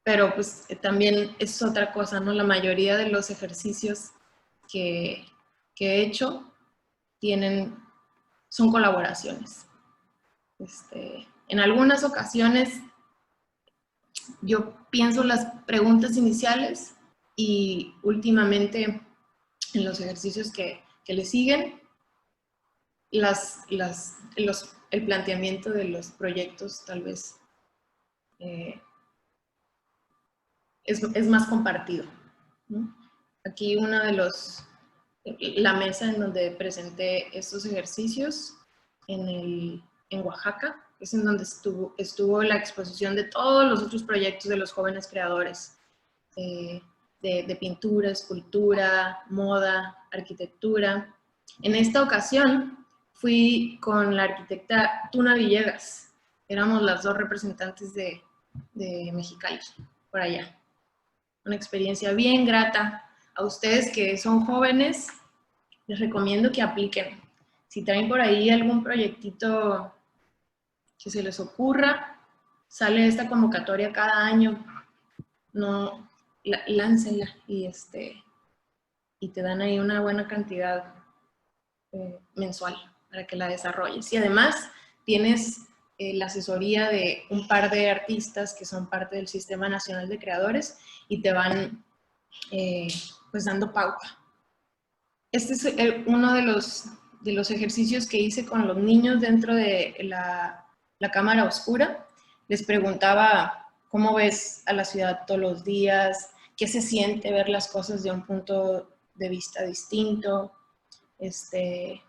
Pero pues también es otra cosa, ¿no? La mayoría de los ejercicios que he hecho son colaboraciones. En algunas ocasiones yo pienso las preguntas iniciales y últimamente en los ejercicios que le siguen, el planteamiento de los proyectos tal vez es más compartido, ¿no? Aquí la mesa en donde presenté estos ejercicios en Oaxaca, es en donde estuvo la exposición de todos los otros proyectos de los jóvenes creadores, de pintura, escultura, moda, arquitectura. En esta ocasión fui con la arquitecta Tuna Villegas, éramos las dos representantes de Mexicali, por allá. Una experiencia bien grata. A ustedes que son jóvenes, les recomiendo que apliquen. Si traen por ahí algún proyectito que se les ocurra, sale esta convocatoria cada año, no, láncenla y te dan ahí una buena cantidad mensual para que la desarrolles. Y además tienes la asesoría de un par de artistas que son parte del Sistema Nacional de Creadores y te van pues dando pauta. Este es uno de los ejercicios que hice con los niños dentro de la cámara oscura. Les preguntaba cómo ves a la ciudad todos los días, qué se siente ver las cosas de un punto de vista distinto,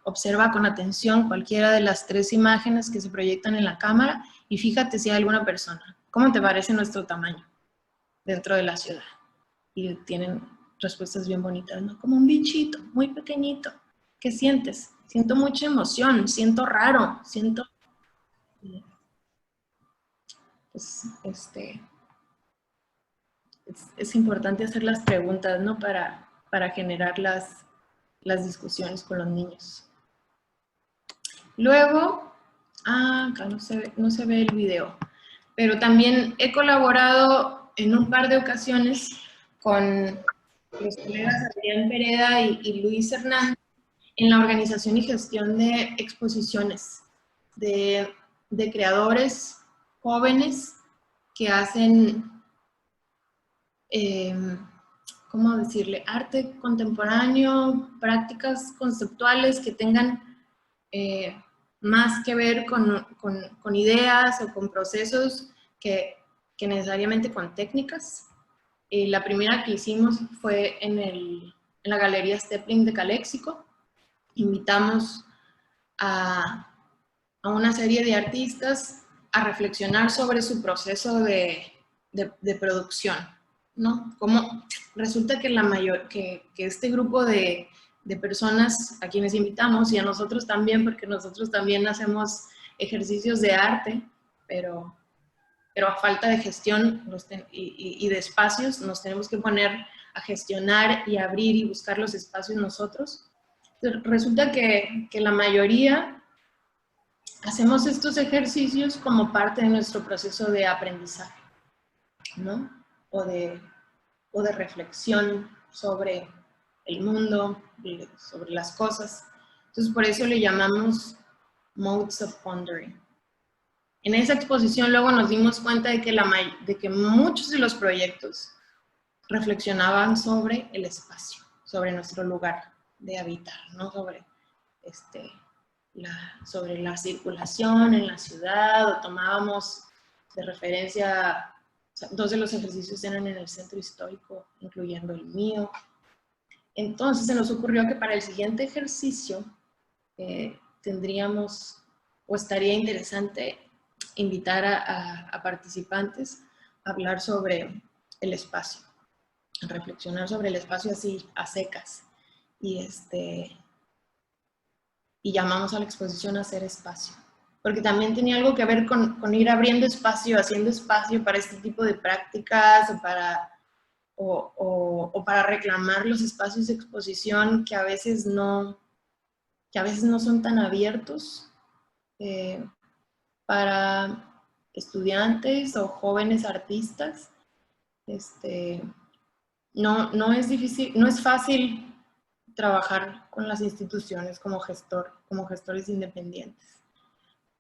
observa con atención cualquiera de las 3 imágenes que se proyectan en la cámara y fíjate si hay alguna persona. ¿Cómo te parece nuestro tamaño dentro de la ciudad? Y tienen respuestas bien bonitas, ¿no? Como un bichito, muy pequeñito. ¿Qué sientes? Siento mucha emoción, siento raro, siento... Pues, es importante hacer las preguntas, ¿no? Para generar las discusiones con los niños. Luego, acá no se ve el video, pero también he colaborado en un par de ocasiones con los colegas Adrián Pereda y Luis Hernández en la organización y gestión de exposiciones de creadores jóvenes que hacen, ¿cómo decirle? Arte contemporáneo, prácticas conceptuales que tengan más que ver con ideas o con procesos que necesariamente con técnicas. La primera que hicimos fue en la Galería Stepling de Caléxico. Invitamos a una serie de artistas a reflexionar sobre su proceso de producción, ¿no? Como resulta que este grupo de personas a quienes invitamos, y a nosotros también, porque nosotros también hacemos ejercicios de arte, pero a falta de gestión y de espacios, nos tenemos que poner a gestionar y abrir y buscar los espacios nosotros. Resulta que la mayoría hacemos estos ejercicios como parte de nuestro proceso de aprendizaje, ¿no? O de reflexión sobre el mundo, sobre las cosas. Entonces, por eso le llamamos Modes of Pondering. En esa exposición luego nos dimos cuenta de que muchos de los proyectos reflexionaban sobre el espacio, sobre nuestro lugar de habitar, ¿no? Sobre la circulación en la ciudad, o tomábamos de referencia, o sea, 2 de los ejercicios eran en el centro histórico, incluyendo el mío. Entonces se nos ocurrió que para el siguiente ejercicio tendríamos, o estaría interesante, invitar a participantes a hablar sobre el espacio, a reflexionar sobre el espacio así, a secas. Y llamamos a la exposición a hacer espacio. Porque también tenía algo que ver con ir abriendo espacio, haciendo espacio para este tipo de prácticas, o para reclamar los espacios de exposición que a veces no son tan abiertos para estudiantes o jóvenes artistas. No es fácil trabajar con las instituciones como gestores independientes.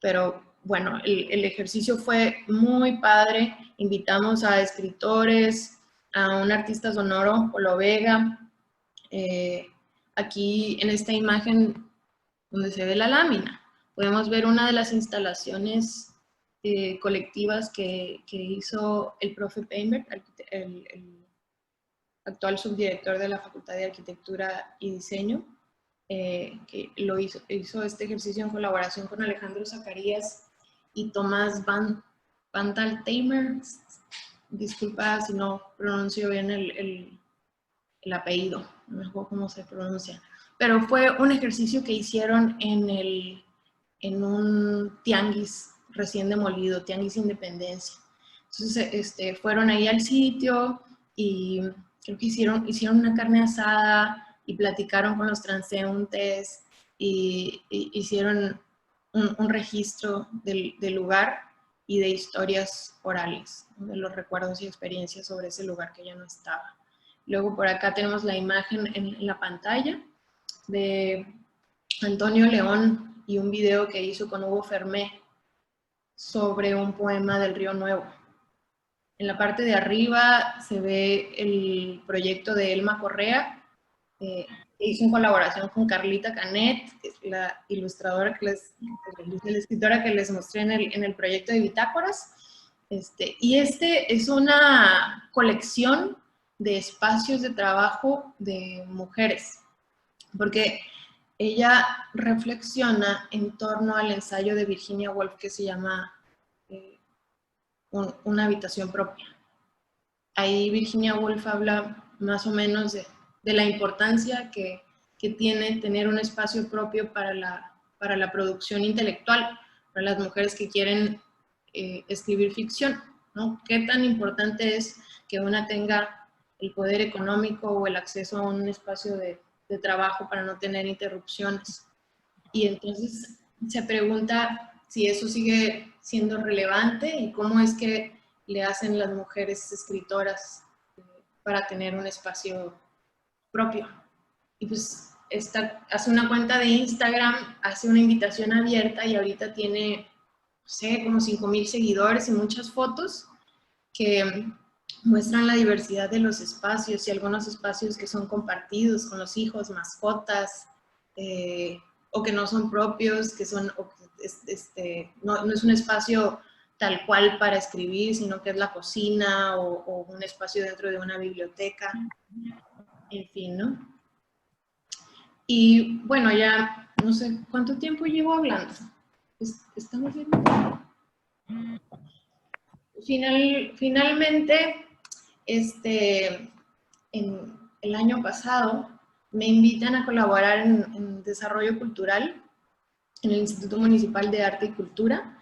Pero bueno, el ejercicio fue muy padre. Invitamos a escritores, a un artista sonoro, Polo Vega. Aquí en esta imagen donde se ve la lámina, podemos ver una de las instalaciones colectivas que hizo el profe Painberg, el actual subdirector de la Facultad de Arquitectura y Diseño, que hizo este ejercicio en colaboración con Alejandro Zacarías y Tomás Van Dalteimer. Disculpa si no pronuncio bien el apellido, no me acuerdo cómo se pronuncia. Pero fue un ejercicio que hicieron en un tianguis recién demolido, Tianguis Independencia. Entonces fueron ahí al sitio y creo que hicieron una carne asada y platicaron con los transeúntes y hicieron un registro del lugar y de historias orales, ¿no? De los recuerdos y experiencias sobre ese lugar que ya no estaba. Luego por acá tenemos la imagen en la pantalla de Antonio León y un video que hizo con Hugo Fermé sobre un poema del Río Nuevo. En la parte de arriba se ve el proyecto de Elma Correa, que hizo en colaboración con Carlita Canet, que es la ilustradora, la escritora que les mostré en el proyecto de Bitácoras. Y es una colección de espacios de trabajo de mujeres, porque ella reflexiona en torno al ensayo de Virginia Woolf que se llama Una habitación propia. Ahí Virginia Woolf habla más o menos de la importancia que tiene tener un espacio propio para la producción intelectual, para las mujeres que quieren escribir ficción, ¿no? ¿Qué tan importante es que una tenga el poder económico o el acceso a un espacio de trabajo para no tener interrupciones? Y entonces se pregunta si eso sigue siendo relevante y cómo es que le hacen las mujeres escritoras para tener un espacio propio. Y pues hace una cuenta de Instagram, hace una invitación abierta y ahorita tiene, no sé, como 5,000 seguidores y muchas fotos que muestran la diversidad de los espacios y algunos espacios que son compartidos con los hijos, mascotas, o que no son propios, que son, no es un espacio tal cual para escribir, sino que es la cocina o un espacio dentro de una biblioteca, en fin, ¿no? Y bueno, ya no sé cuánto tiempo llevo hablando. ¿Estamos bien? Finalmente, en el año pasado, me invitan a colaborar en desarrollo cultural en el Instituto Municipal de Arte y Cultura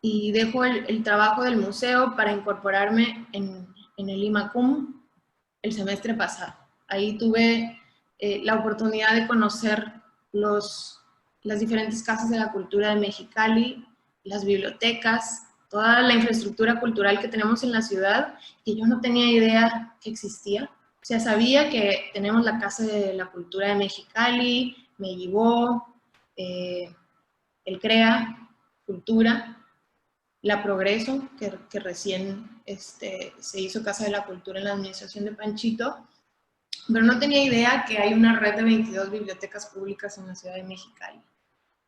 y dejo el trabajo del museo para incorporarme en el IMACUM el semestre pasado. Ahí tuve la oportunidad de conocer las diferentes casas de la cultura de Mexicali, las bibliotecas, toda la infraestructura cultural que tenemos en la ciudad, que yo no tenía idea que existía. O sea, sabía que tenemos la Casa de la Cultura de Mexicali, me llevó, el CREA, Cultura, la Progreso, que recién se hizo Casa de la Cultura en la administración de Panchito, pero no tenía idea que hay una red de 22 bibliotecas públicas en la ciudad de Mexicali,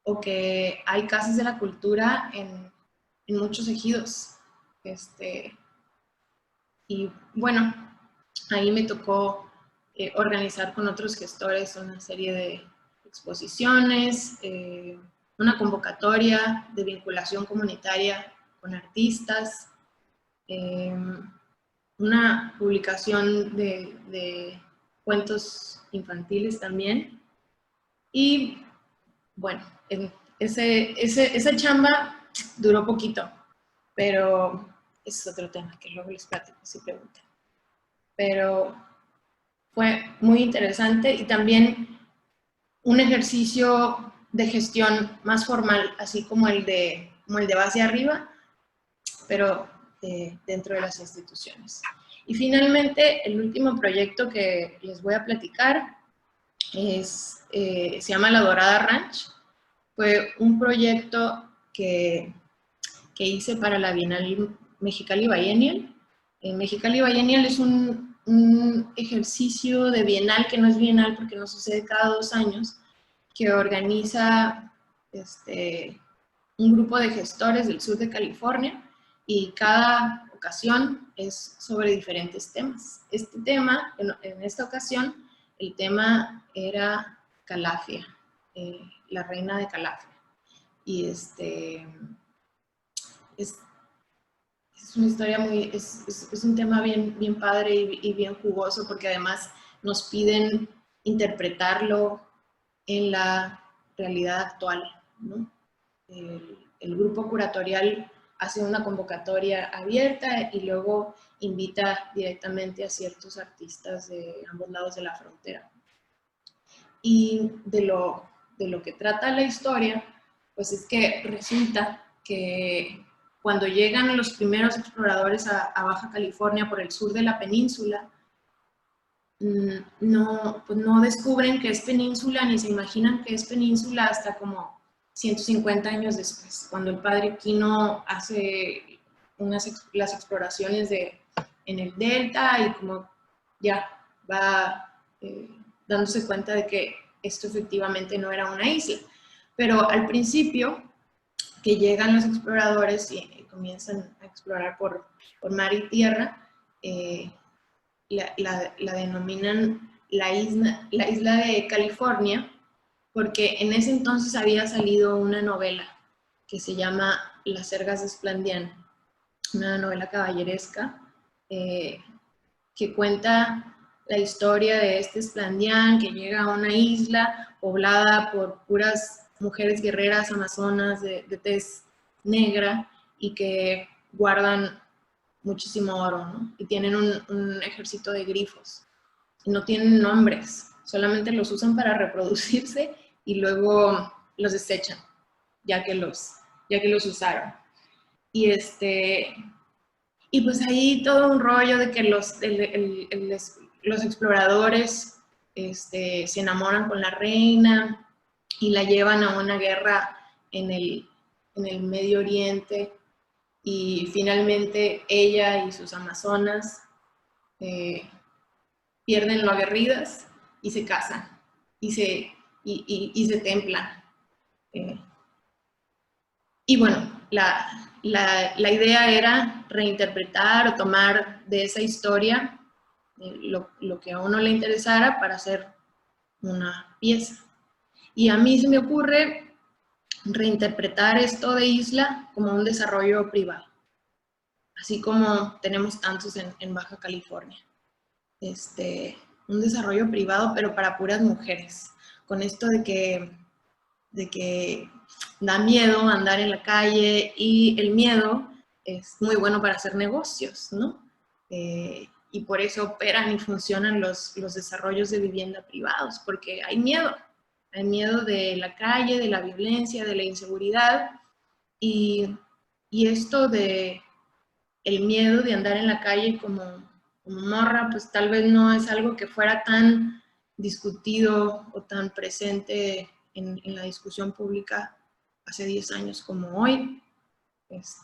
o que hay casas de la cultura en muchos ejidos. Y bueno, ahí me tocó organizar con otros gestores una serie de exposiciones, una convocatoria de vinculación comunitaria con artistas, una publicación de cuentos infantiles también. Y bueno, esa chamba duró poquito, pero ese es otro tema que luego les platico si preguntan. Pero fue muy interesante y también un ejercicio de gestión más formal, así como el de base arriba, pero dentro de las instituciones. Y finalmente, el último proyecto que les voy a platicar se llama La Dorada Ranch. Fue un proyecto que hice para la Bienal Mexicali Biennial. Mexicali Biennial es un ejercicio de bienal que no es bienal porque no sucede cada 2 años, que organiza un grupo de gestores del sur de California y cada ocasión es sobre diferentes temas. Este tema, en esta ocasión, el tema era Calafia, la reina de Calafia. Y es una historia es un tema bien padre y bien jugoso, porque además nos piden interpretarlo en la realidad actual, ¿no? El grupo curatorial hace una convocatoria abierta y luego invita directamente a ciertos artistas de ambos lados de la frontera. Y de lo que trata la historia, pues es que resulta que cuando llegan los primeros exploradores a Baja California por el sur de la península, no descubren que es península ni se imaginan que es península hasta como 150 años después, cuando el padre Quino hace las exploraciones en el delta y como ya va dándose cuenta de que esto efectivamente no era una isla. Pero al principio, que llegan los exploradores y comienzan a explorar por mar y tierra, la denominan la isla de California, porque en ese entonces había salido una novela que se llama Las Sergas de Esplandián, una novela caballeresca que cuenta la historia de este Esplandián que llega a una isla poblada por puras mujeres guerreras amazonas de tez negra y que guardan muchísimo oro, ¿no? Y tienen un ejército de grifos. Y no tienen nombres, solamente los usan para reproducirse y luego los desechan, ya que los usaron. Y y pues ahí todo un rollo de que los exploradores se enamoran con la reina y la llevan a una guerra en el Medio Oriente, y finalmente ella y sus amazonas pierden lo aguerridas y se casan y se templan. Y bueno, la idea era reinterpretar o tomar de esa historia lo que a uno le interesara para hacer una pieza. Y a mí se me ocurre reinterpretar esto de Isla como un desarrollo privado, así como tenemos tantos en Baja California. Un desarrollo privado, pero para puras mujeres, con esto de que da miedo andar en la calle, y el miedo es muy bueno para hacer negocios, ¿no? Y por eso operan y funcionan los desarrollos de vivienda privados, porque hay miedo de la calle, de la violencia, de la inseguridad, y esto de el miedo de andar en la calle como morra, pues tal vez no es algo que fuera tan discutido o tan presente en la discusión pública hace 10 años como hoy. Es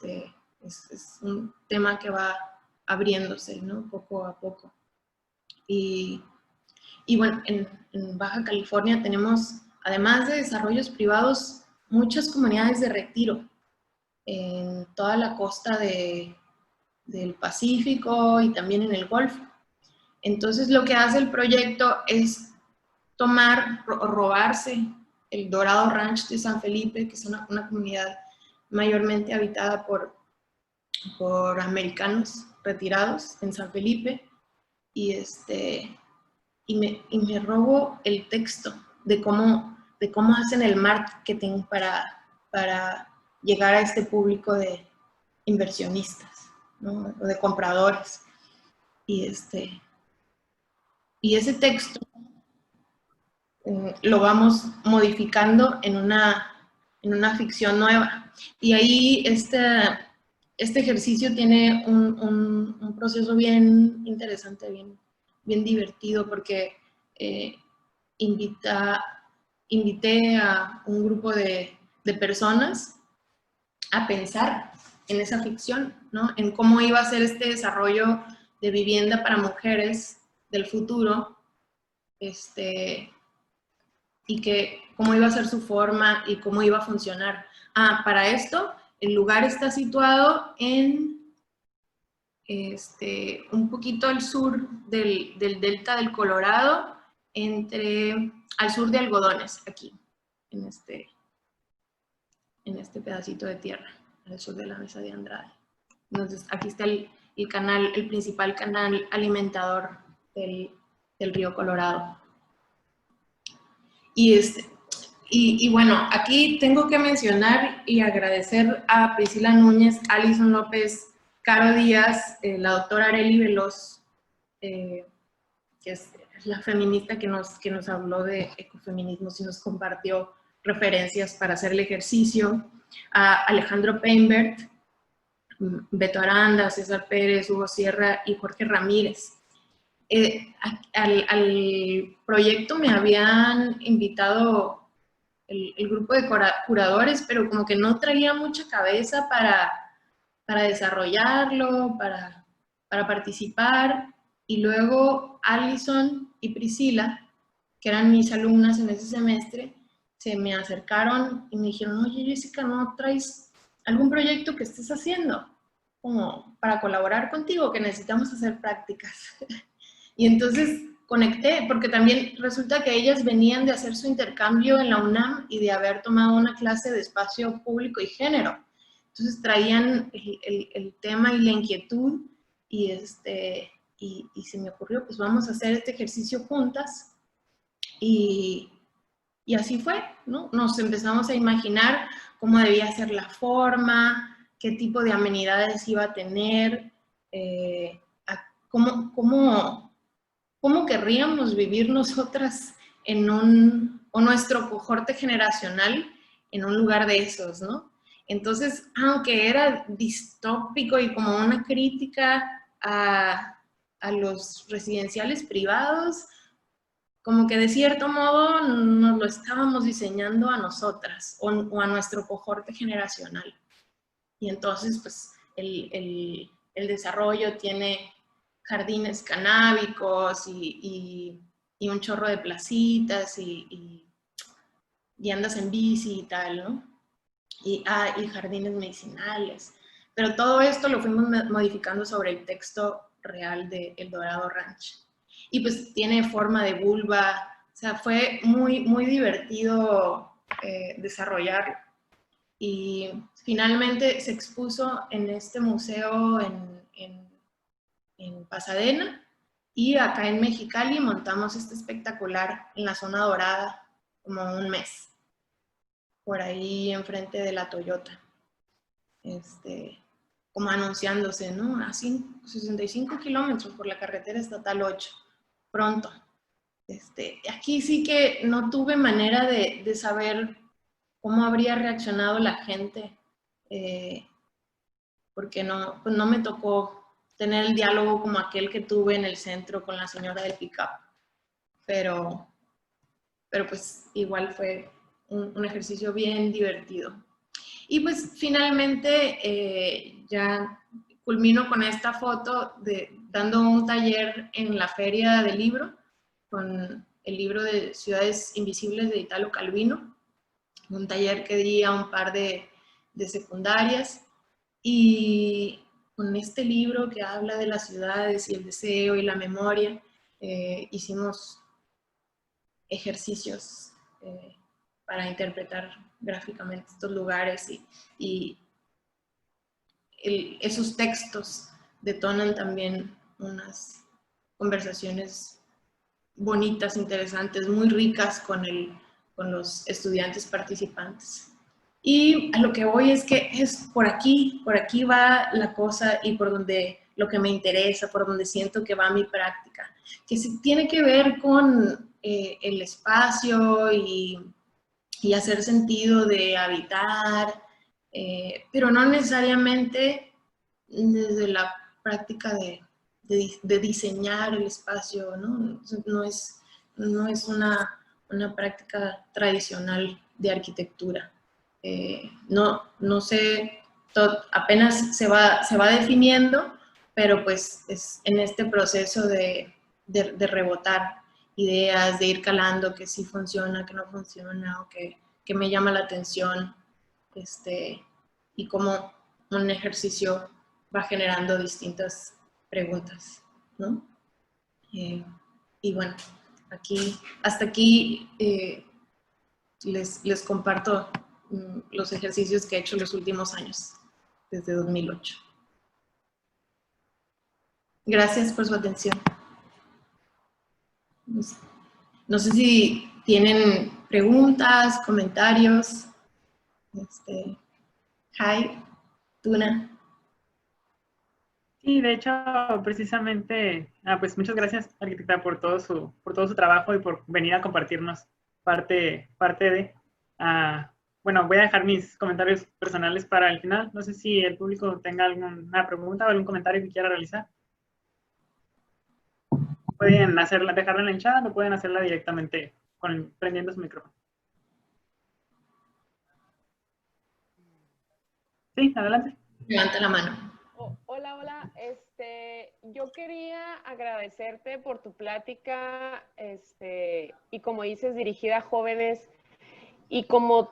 un tema que va abriéndose, ¿no? Poco a poco. Y bueno, en Baja California tenemos, además de desarrollos privados, muchas comunidades de retiro en toda la costa del Pacífico y también en el Golfo. Entonces lo que hace el proyecto es tomar o robarse el Dorado Ranch de San Felipe, que es una comunidad mayormente habitada por americanos retirados en San Felipe, y me robo el texto de cómo hacen el marketing para llegar a este público de inversionistas, ¿no? O de compradores. Y ese texto lo vamos modificando en una ficción nueva. Y ahí este ejercicio tiene un proceso bien interesante, bien divertido, porque invité a un grupo de personas a pensar en esa ficción, ¿no? En cómo iba a ser este desarrollo de vivienda para mujeres del futuro, y cómo iba a ser su forma y cómo iba a funcionar. Para esto, el lugar está situado en un poquito al sur del delta del Colorado, al sur de Algodones, aquí, en este pedacito de tierra, al sur de la Mesa de Andrade. Entonces, aquí está el principal canal alimentador del río Colorado. Y bueno, aquí tengo que mencionar y agradecer a Priscila Núñez, Alison López, Caro Díaz, la doctora Arely Veloz, que es la feminista que nos habló de ecofeminismos y nos compartió referencias para hacer el ejercicio, a Alejandro Peinbert, Beto Aranda, César Pérez, Hugo Sierra y Jorge Ramírez. Al proyecto me habían invitado el grupo de curadores, pero como que no traía mucha cabeza para desarrollarlo, para participar. Y luego Alison y Priscila, que eran mis alumnas en ese semestre, se me acercaron y me dijeron: oye, Jessica, ¿no traes algún proyecto que estés haciendo como para colaborar contigo, que necesitamos hacer prácticas? Y entonces conecté, porque también resulta que ellas venían de hacer su intercambio en la UNAM y de haber tomado una clase de espacio público y género. Entonces traían el tema y la inquietud y, y se me ocurrió, pues vamos a hacer este ejercicio juntas y así fue, ¿no? Nos empezamos a imaginar cómo debía ser la forma, qué tipo de amenidades iba a tener, cómo querríamos vivir nosotras en o nuestro cohorte generacional en un lugar de esos, ¿no? Entonces, aunque era distópico y como una crítica a los residenciales privados, como que de cierto modo nos lo estábamos diseñando a nosotras o a nuestro cohorte generacional. Y entonces, pues, el desarrollo tiene jardines canábicos y un chorro de placitas y andas en bici y tal, ¿no? Y jardines medicinales. Pero todo esto lo fuimos modificando sobre el texto real de El Dorado Ranch. Y pues tiene forma de vulva, o sea, fue muy, muy divertido desarrollarlo. Y finalmente se expuso en este museo en Pasadena, y acá en Mexicali montamos este espectacular en la zona dorada como un mes, por ahí enfrente de la Toyota, como anunciándose, ¿no? A 65 kilómetros por la carretera estatal 8, pronto. Aquí sí que no tuve manera de saber cómo habría reaccionado la gente, porque pues no me tocó tener el diálogo como aquel que tuve en el centro con la señora del pick-up. Pero pues igual fue un ejercicio bien divertido. Y pues finalmente ya culmino con esta foto dando un taller en la Feria del Libro, con el libro de Ciudades Invisibles de Italo Calvino, un taller que di a un par de secundarias, y con este libro que habla de las ciudades y el deseo y la memoria, hicimos ejercicios para interpretar gráficamente estos lugares y esos textos detonan también unas conversaciones bonitas, interesantes, muy ricas con los estudiantes participantes. Y a lo que voy es que es por aquí va la cosa y por donde lo que me interesa, por donde siento que va mi práctica, que tiene que ver con el espacio y hacer sentido de habitar, pero no necesariamente desde la práctica de diseñar el espacio, ¿no? No es una práctica tradicional de arquitectura. No sé, apenas se va definiendo, pero pues es en este proceso de rebotar ideas, de ir calando que sí funciona, que no funciona, o que me llama la atención, y cómo un ejercicio va generando distintas preguntas, ¿no? Y bueno, hasta aquí les comparto los ejercicios que he hecho los últimos años, desde 2008. Gracias por su atención. No sé si tienen preguntas, comentarios. Hi, Tuna. Sí, de hecho, precisamente, pues muchas gracias, arquitecta, por todo su trabajo y por venir a compartirnos parte de. Bueno, voy a dejar mis comentarios personales para el final. No sé si el público tenga alguna pregunta o algún comentario que quiera realizar. Pueden dejarla en el chat o pueden hacerla directamente prendiendo su micrófono. Sí, adelante. Levanta la mano. Hola. Yo quería agradecerte por tu plática, y como dices, dirigida a jóvenes. y como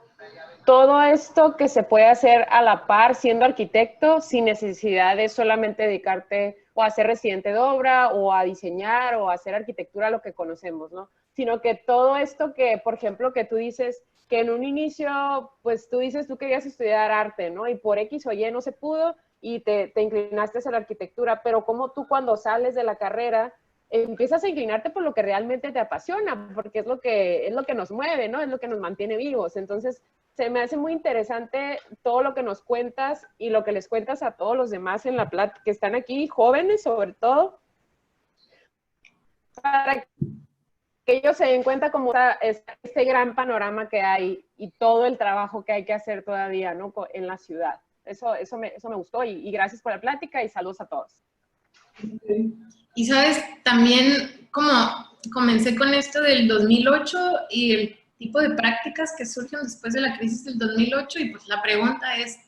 todo esto que se puede hacer a la par siendo arquitecto sin necesidad de solamente dedicarte o a ser residente de obra o a diseñar o a hacer arquitectura, lo que conocemos, ¿no? Sino que todo esto que, por ejemplo, que tú dices que en un inicio, pues tú dices, tú querías estudiar arte, ¿no? Y por X o Y no se pudo y te inclinaste hacia la arquitectura, pero como tú cuando sales de la carrera empiezas a inclinarte por lo que realmente te apasiona, porque es lo que nos mueve, ¿no? Es lo que nos mantiene vivos. Entonces, se me hace muy interesante todo lo que nos cuentas y lo que les cuentas a todos los demás en la plática, que están aquí, jóvenes sobre todo, para que ellos se den cuenta como este gran panorama que hay y todo el trabajo que hay que hacer todavía, ¿no? En la ciudad. Eso me gustó y gracias por la plática y saludos a todos. Y sabes, también como comencé con esto del 2008 y el tipo de prácticas que surgen después de la crisis del 2008, y pues la pregunta es,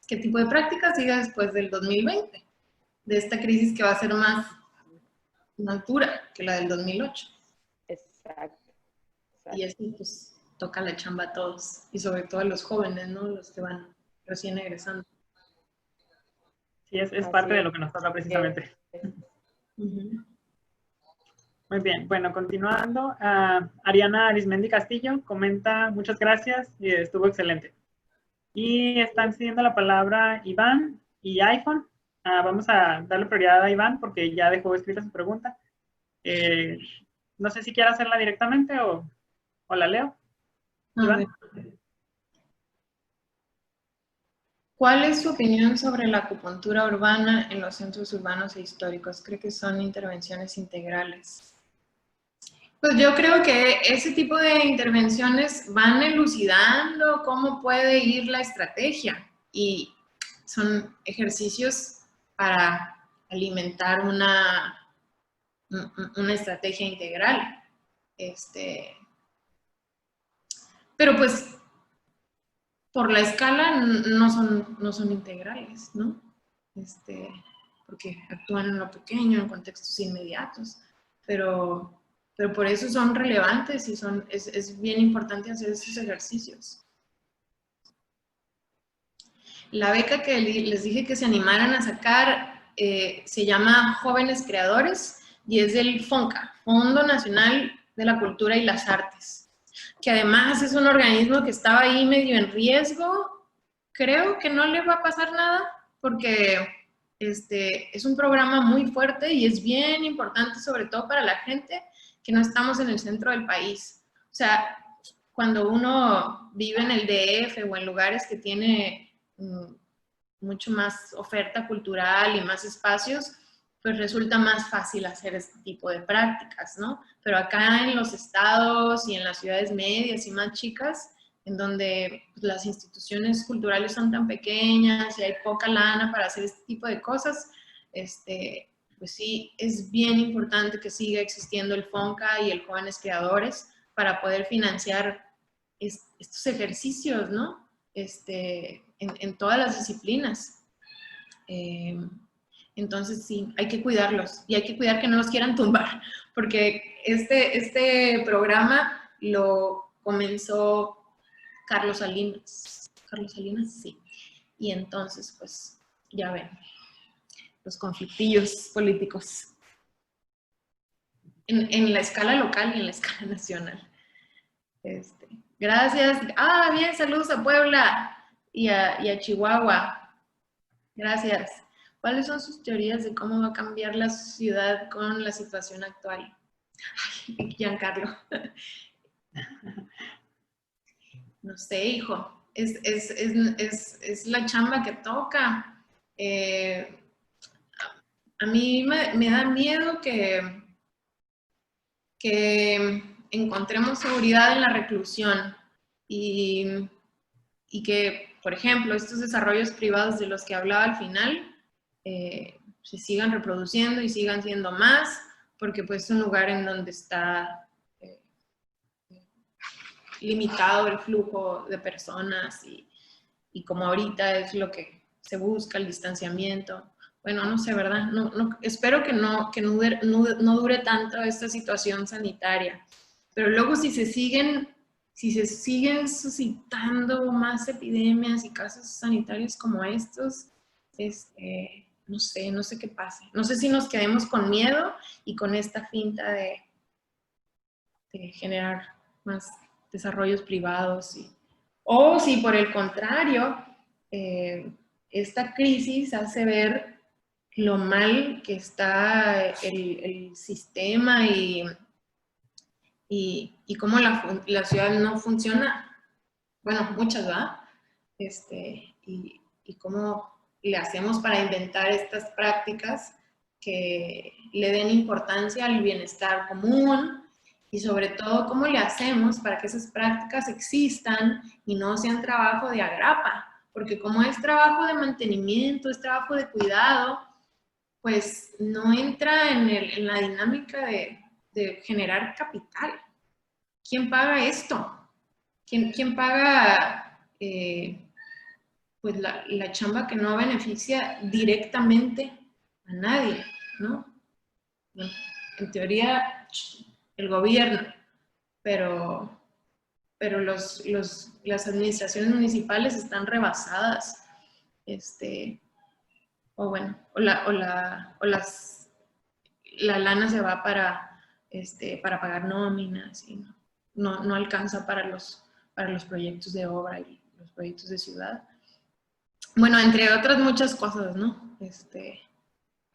¿qué tipo de prácticas sigue después del 2020? De esta crisis que va a ser más dura que la del 2008. Exacto. Y así pues toca la chamba a todos, y sobre todo a los jóvenes, ¿no? Los que van recién egresando. Sí, es parte de lo que nos toca precisamente. Muy bien, bueno, continuando, Ariana Arismendi Castillo comenta, muchas gracias, y estuvo excelente. Y están cediendo la palabra Iván y iPhone. Vamos a darle prioridad a Iván porque ya dejó escrita su pregunta. No sé si quiere hacerla directamente o la leo. Iván. ¿Cuál es su opinión sobre la acupuntura urbana en los centros urbanos e históricos? ¿Cree que son intervenciones integrales? Pues yo creo que ese tipo de intervenciones van elucidando cómo puede ir la estrategia, y son ejercicios para alimentar una estrategia integral. Pero pues por la escala no son integrales, ¿no? Porque actúan en lo pequeño, en contextos inmediatos, pero por eso son relevantes y es bien importante hacer esos ejercicios. La beca que les dije que se animaran a sacar se llama Jóvenes Creadores y es del FONCA, Fondo Nacional de la Cultura y las Artes, que además es un organismo que estaba ahí medio en riesgo. Creo que no le va a pasar nada porque es un programa muy fuerte y es bien importante, sobre todo para la gente que no estamos en el centro del país. O sea, cuando uno vive en el DF o en lugares que tiene mucho más oferta cultural y más espacios, pues resulta más fácil hacer este tipo de prácticas, ¿no? Pero acá en los estados y en las ciudades medias y más chicas, en donde pues, las instituciones culturales son tan pequeñas y hay poca lana para hacer este tipo de cosas, pues sí, es bien importante que siga existiendo el FONCA y el Jóvenes Creadores para poder financiar estos ejercicios, ¿no? En todas las disciplinas. Entonces sí, hay que cuidarlos y hay que cuidar que no los quieran tumbar, porque este programa lo comenzó Carlos Salinas. Carlos Salinas, sí. Y entonces, pues, ya ven, los conflictillos políticos en la escala local y en la escala nacional. Gracias. Bien, saludos a Puebla y a Chihuahua. Gracias. ¿Cuáles son sus teorías de cómo va a cambiar la ciudad con la situación actual? Ay, Giancarlo. No sé, hijo. Es la chamba que toca. A mí me da miedo que encontremos seguridad en la reclusión y que, por ejemplo, estos desarrollos privados de los que hablaba al final se sigan reproduciendo y sigan siendo más, porque pues es un lugar en donde está limitado el flujo de personas y como ahorita es lo que se busca, el distanciamiento. Bueno, no sé, ¿verdad? Espero que no dure tanto esta situación sanitaria. Pero luego si se siguen si se siguen suscitando más epidemias y casos sanitarios como estos, no sé qué pase. No sé si nos quedemos con miedo y con esta finta de generar más desarrollos privados. O si por el contrario, esta crisis hace ver lo mal que está el sistema y cómo la ciudad no funciona. Bueno, muchas, ¿verdad? Y cómo le hacemos para inventar estas prácticas que le den importancia al bienestar común y sobre todo cómo le hacemos para que esas prácticas existan y no sean trabajo de agrapa, porque como es trabajo de mantenimiento, es trabajo de cuidado, pues no entra en la dinámica de generar capital. ¿Quién paga esto? ¿Quién paga pues la chamba que no beneficia directamente a nadie, ¿no? En teoría, el gobierno, pero las administraciones municipales están rebasadas, la lana se va para pagar nóminas y no alcanza para los proyectos de obra y los proyectos de ciudad. Bueno, entre otras muchas cosas, ¿no? Que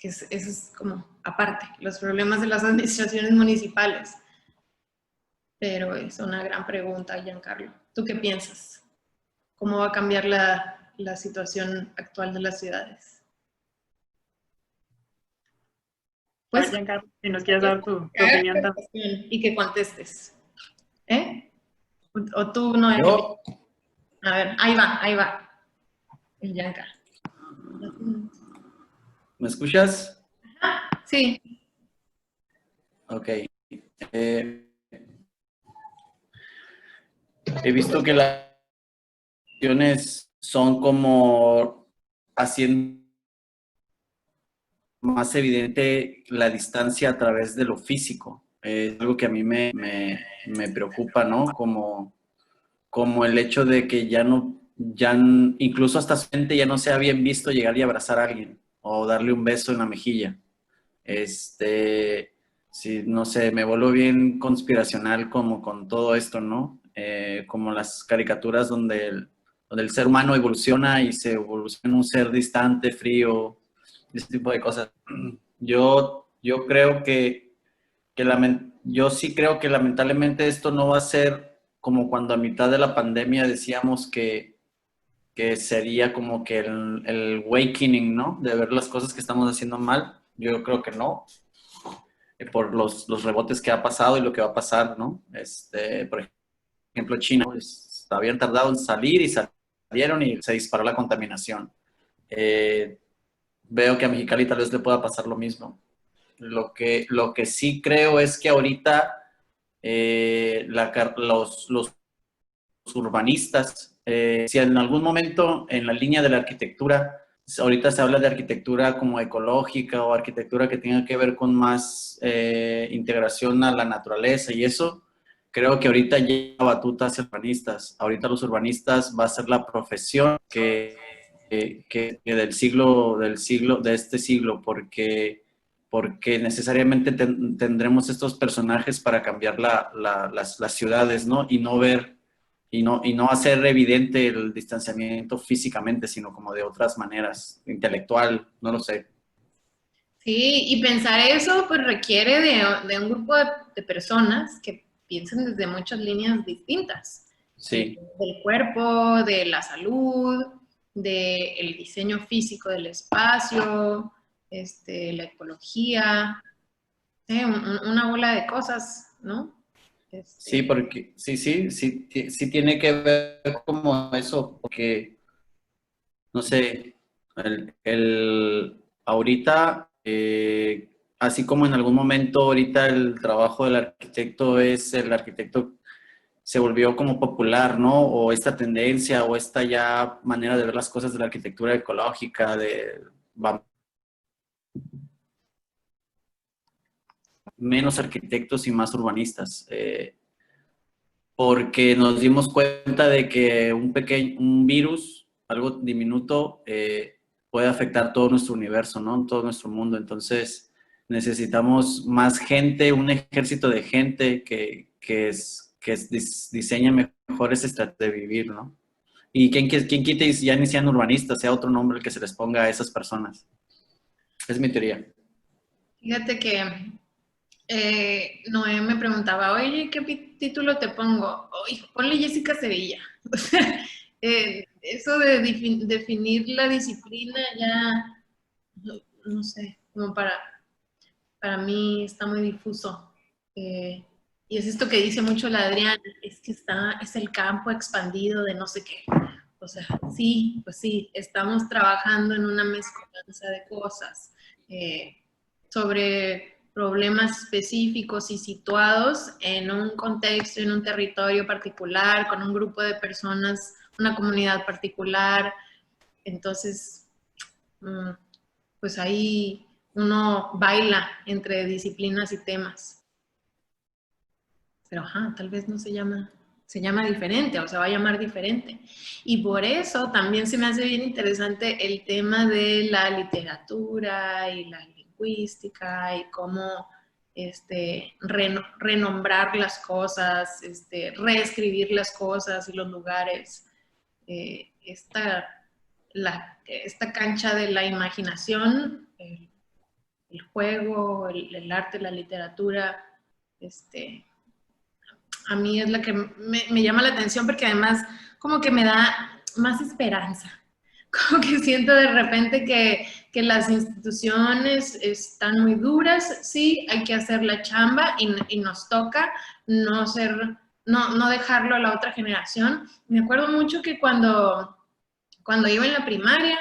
eso es como aparte, los problemas de las administraciones municipales. Pero es una gran pregunta, Giancarlo. ¿Tú qué piensas? ¿Cómo va a cambiar la situación actual de las ciudades? Pues, Giancarlo, si nos quieres dar tu opinión también. Y que contestes. ¿Eh? O tú no. Yo. A ver, ahí va. El Gianca. ¿Me escuchas? Sí. Ok. He visto que las acciones son como haciendo más evidente la distancia a través de lo físico. Es algo que a mí me preocupa, ¿no? Como el hecho de que incluso hasta su gente ya no sea bien visto llegar y abrazar a alguien o darle un beso en la mejilla. Sí, no sé, me vuelvo bien conspiracional como con todo esto, ¿no? Como las caricaturas donde el ser humano evoluciona y se evoluciona en un ser distante, frío, ese tipo de cosas. Yo creo yo sí creo que lamentablemente esto no va a ser como cuando a mitad de la pandemia decíamos que sería como que el awakening, ¿no? De ver las cosas que estamos haciendo mal. Yo creo que no. Por los rebotes que ha pasado y lo que va a pasar, ¿no? Por ejemplo, China, pues, habían tardado en salir y salieron y se disparó la contaminación. Veo que a Mexicali tal vez le pueda pasar lo mismo. Lo que sí creo es que ahorita los urbanistas, si en algún momento en la línea de la arquitectura, ahorita se habla de arquitectura como ecológica o arquitectura que tenga que ver con más integración a la naturaleza y eso, creo que ahorita ya la batuta hacia urbanistas. Ahorita los urbanistas va a ser la profesión que de este siglo, porque necesariamente tendremos estos personajes para cambiar las ciudades, ¿no? Y no hacer evidente el distanciamiento físicamente, sino como de otras maneras, intelectual, no lo sé. Sí, y pensar eso pues requiere de un grupo de personas que piensen desde muchas líneas distintas. Sí. Del cuerpo, de la salud, del diseño físico del espacio, la ecología, una bola de cosas, ¿no? Sí, porque sí tiene que ver como eso, porque, no sé, ahorita, así como en algún momento ahorita el trabajo del arquitecto el arquitecto se volvió como popular, ¿no? O esta tendencia o esta ya manera de ver las cosas de la arquitectura ecológica, menos arquitectos y más urbanistas. porque nos dimos cuenta de que un virus, algo diminuto, puede afectar todo nuestro universo, ¿no? Todo nuestro mundo. Entonces, necesitamos más gente, un ejército de gente que diseñe mejores estrategias de vivir, ¿no? Y quien quite y ya ni sean urbanistas, sea otro nombre el que se les ponga a esas personas. Es mi teoría. Fíjate que Noé me preguntaba, oye, ¿qué título te pongo? Oye, ponle Jessica Sevilla. O sea, eso de definir la disciplina ya, no sé, como para mí está muy difuso. Y es esto que dice mucho la Adriana, es que es el campo expandido de no sé qué. O sea, sí, pues sí, estamos trabajando en una mezcolanza de cosas sobre problemas específicos y situados en un contexto, en un territorio particular, con un grupo de personas, una comunidad particular. Entonces, pues ahí uno baila entre disciplinas y temas. Pero tal vez no se llama diferente o se va a llamar diferente. Y por eso también se me hace bien interesante el tema de la literatura y la lingüística y cómo renombrar las cosas, reescribir las cosas y los lugares. Esta cancha de la imaginación, el juego, el arte, la literatura, a mí es la que me llama la atención porque además como que me da más esperanza. Como que siento de repente que las instituciones están muy duras, sí, hay que hacer la chamba y nos toca no dejarlo a la otra generación. Me acuerdo mucho que cuando iba en la primaria,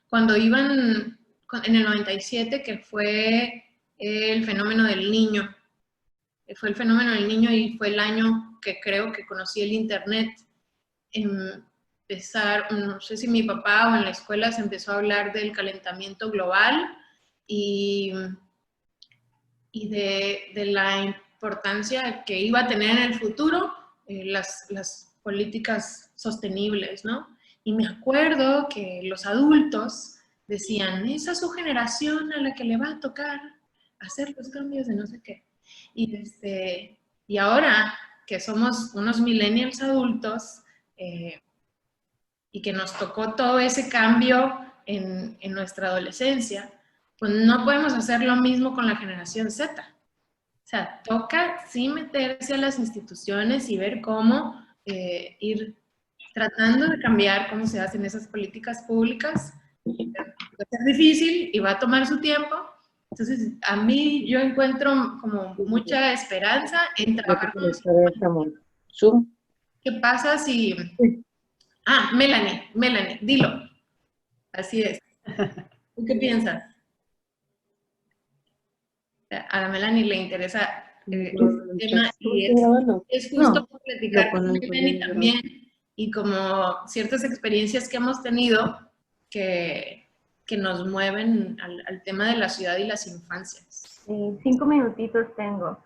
cuando iban en el 97, que fue el fenómeno del niño, fue el fenómeno del niño y fue el año que creo que conocí el internet. No sé si mi papá o en la escuela se empezó a hablar del calentamiento global y de la importancia que iba a tener en el futuro las políticas sostenibles, ¿no? Y me acuerdo que los adultos decían, esa es su generación a la que le va a tocar hacer los cambios de no sé qué. Y ahora que somos unos millennials adultos y que nos tocó todo ese cambio en nuestra adolescencia, pues no podemos hacer lo mismo con la generación Z. O sea, toca sí meterse a las instituciones y ver cómo ir tratando de cambiar cómo se hacen esas políticas públicas. Va a ser difícil y va a tomar su tiempo. Entonces, a mí yo encuentro como mucha esperanza en trabajar con los... Zoom. ¿Qué pasa si... Melanie, dilo. Así es. ¿Tú qué piensas? A la Melanie le interesa el tema y es justo platicar con Melanie también y como ciertas experiencias que hemos tenido que nos mueven al tema de la ciudad y las infancias. 5 minutitos tengo.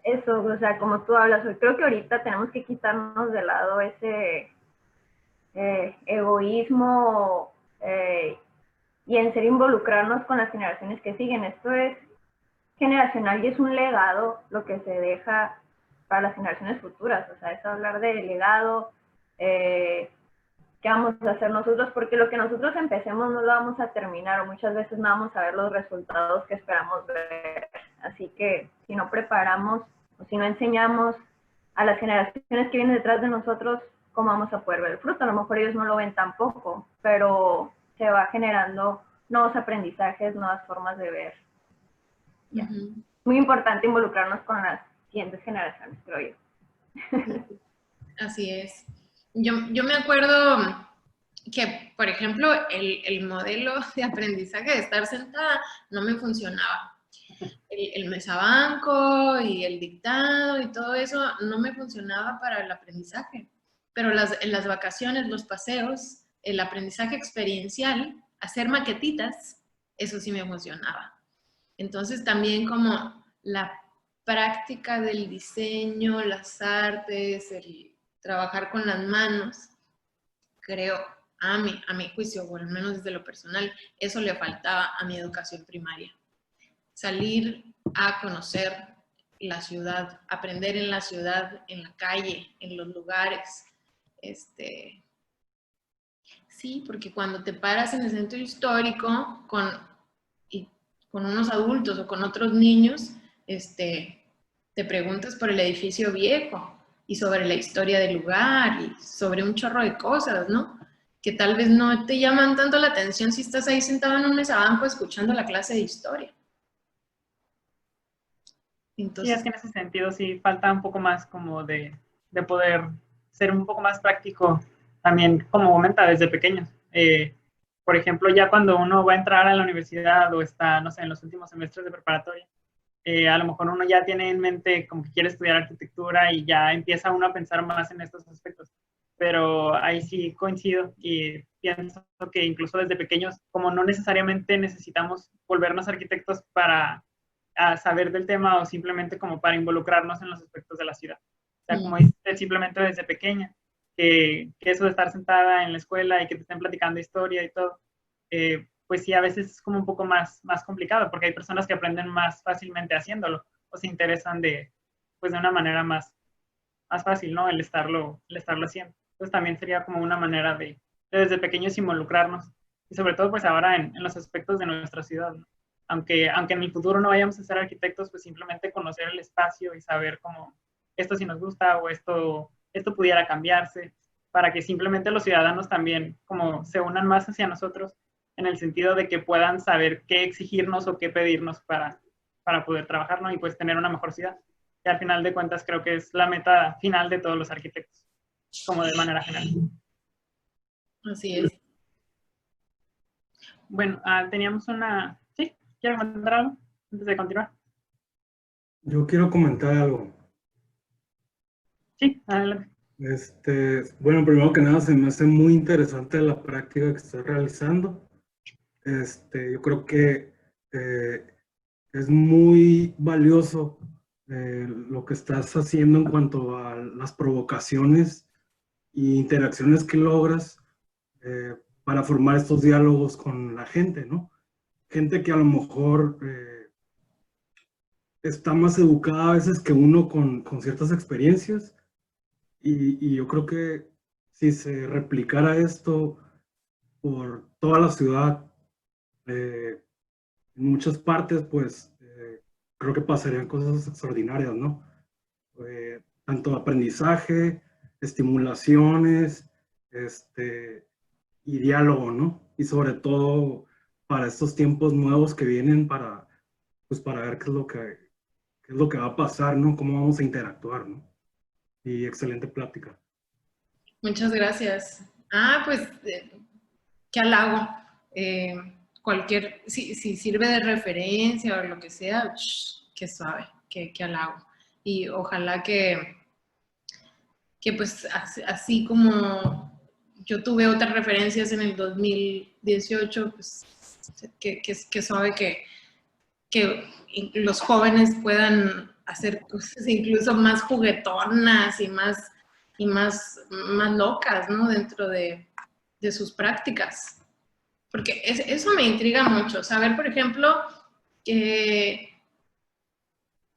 Eso, o sea, como tú hablas, creo que ahorita tenemos que quitarnos de lado ese egoísmo y en serio involucrarnos con las generaciones que siguen. Esto es generacional y es un legado lo que se deja para las generaciones futuras. O sea, es hablar de legado, qué vamos a hacer nosotros, porque lo que nosotros empecemos no lo vamos a terminar o muchas veces no vamos a ver los resultados que esperamos ver. Así que si no preparamos o si no enseñamos a las generaciones que vienen detrás de nosotros cómo vamos a poder ver el fruto. A lo mejor ellos no lo ven tampoco, pero se va generando nuevos aprendizajes, nuevas formas de ver. Ya. Muy importante involucrarnos con las siguientes generaciones, creo yo. Así es. Yo me acuerdo que, por ejemplo, el modelo de aprendizaje de estar sentada no me funcionaba. El mesabanco y el dictado y todo eso no me funcionaba para el aprendizaje. Pero en las vacaciones, los paseos, el aprendizaje experiencial, hacer maquetitas, eso sí me funcionaba. Entonces también como la práctica del diseño, las artes, el trabajar con las manos, creo, a mi juicio, o al menos desde lo personal, eso le faltaba a mi educación primaria. Salir a conocer la ciudad, aprender en la ciudad, en la calle, en los lugares. Sí, porque cuando te paras en el centro histórico con unos adultos o con otros niños, te preguntas por el edificio viejo y sobre la historia del lugar y sobre un chorro de cosas, ¿no? Que tal vez no te llaman tanto la atención si estás ahí sentado en un mesabanco escuchando la clase de historia. Entonces, sí, es que en ese sentido sí falta un poco más como de poder ser un poco más práctico también, como comenta, desde pequeños. Por ejemplo, ya cuando uno va a entrar a la universidad o está, no sé, en los últimos semestres de preparatoria, a lo mejor uno ya tiene en mente como que quiere estudiar arquitectura y ya empieza uno a pensar más en estos aspectos. Pero ahí sí coincido y pienso que incluso desde pequeños, como no necesariamente necesitamos volvernos arquitectos para saber del tema o simplemente como para involucrarnos en los aspectos de la ciudad. O sea, como dices, simplemente desde pequeña, que eso de estar sentada en la escuela y que te estén platicando historia y todo, pues sí, a veces es como un poco más complicado, porque hay personas que aprenden más fácilmente haciéndolo, o se interesan pues de una manera más fácil, ¿no? El estarlo haciendo. Entonces también sería como una manera de desde pequeños involucrarnos, y sobre todo pues ahora en los aspectos de nuestra ciudad, ¿no? Aunque en el futuro no vayamos a ser arquitectos, pues simplemente conocer el espacio y saber cómo esto sí nos gusta o esto pudiera cambiarse, para que simplemente los ciudadanos también como se unan más hacia nosotros, en el sentido de que puedan saber qué exigirnos o qué pedirnos para poder trabajar, ¿no? Y pues tener una mejor ciudad. Que al final de cuentas creo que es la meta final de todos los arquitectos, como de manera general. Así es. Bueno, teníamos una... ¿Sí? ¿Quieren comentar algo antes de continuar? Yo quiero comentar algo. Sí, adelante. Bueno, primero que nada, se me hace muy interesante la práctica que estás realizando. Yo creo que es muy valioso lo que estás haciendo en cuanto a las provocaciones e interacciones que logras para formar estos diálogos con la gente, ¿no? Gente que a lo mejor está más educada a veces que uno con ciertas experiencias, y yo creo que si se replicara esto por toda la ciudad, en muchas partes, pues creo que pasarían cosas extraordinarias, ¿no? Tanto aprendizaje, estimulaciones, y diálogo, ¿no? Y sobre todo para estos tiempos nuevos que vienen, pues para ver qué es lo que va a pasar, ¿no? Cómo vamos a interactuar, ¿no? Y excelente plática. Muchas gracias. Pues qué halago. Si sirve de referencia o lo que sea, qué suave, qué halago. Y ojalá que pues así como yo tuve otras referencias en el 2018, pues que suave que los jóvenes puedan hacer cosas incluso más juguetonas y más locas, ¿no? Dentro de sus prácticas. Porque eso me intriga mucho. Saber, por ejemplo, qué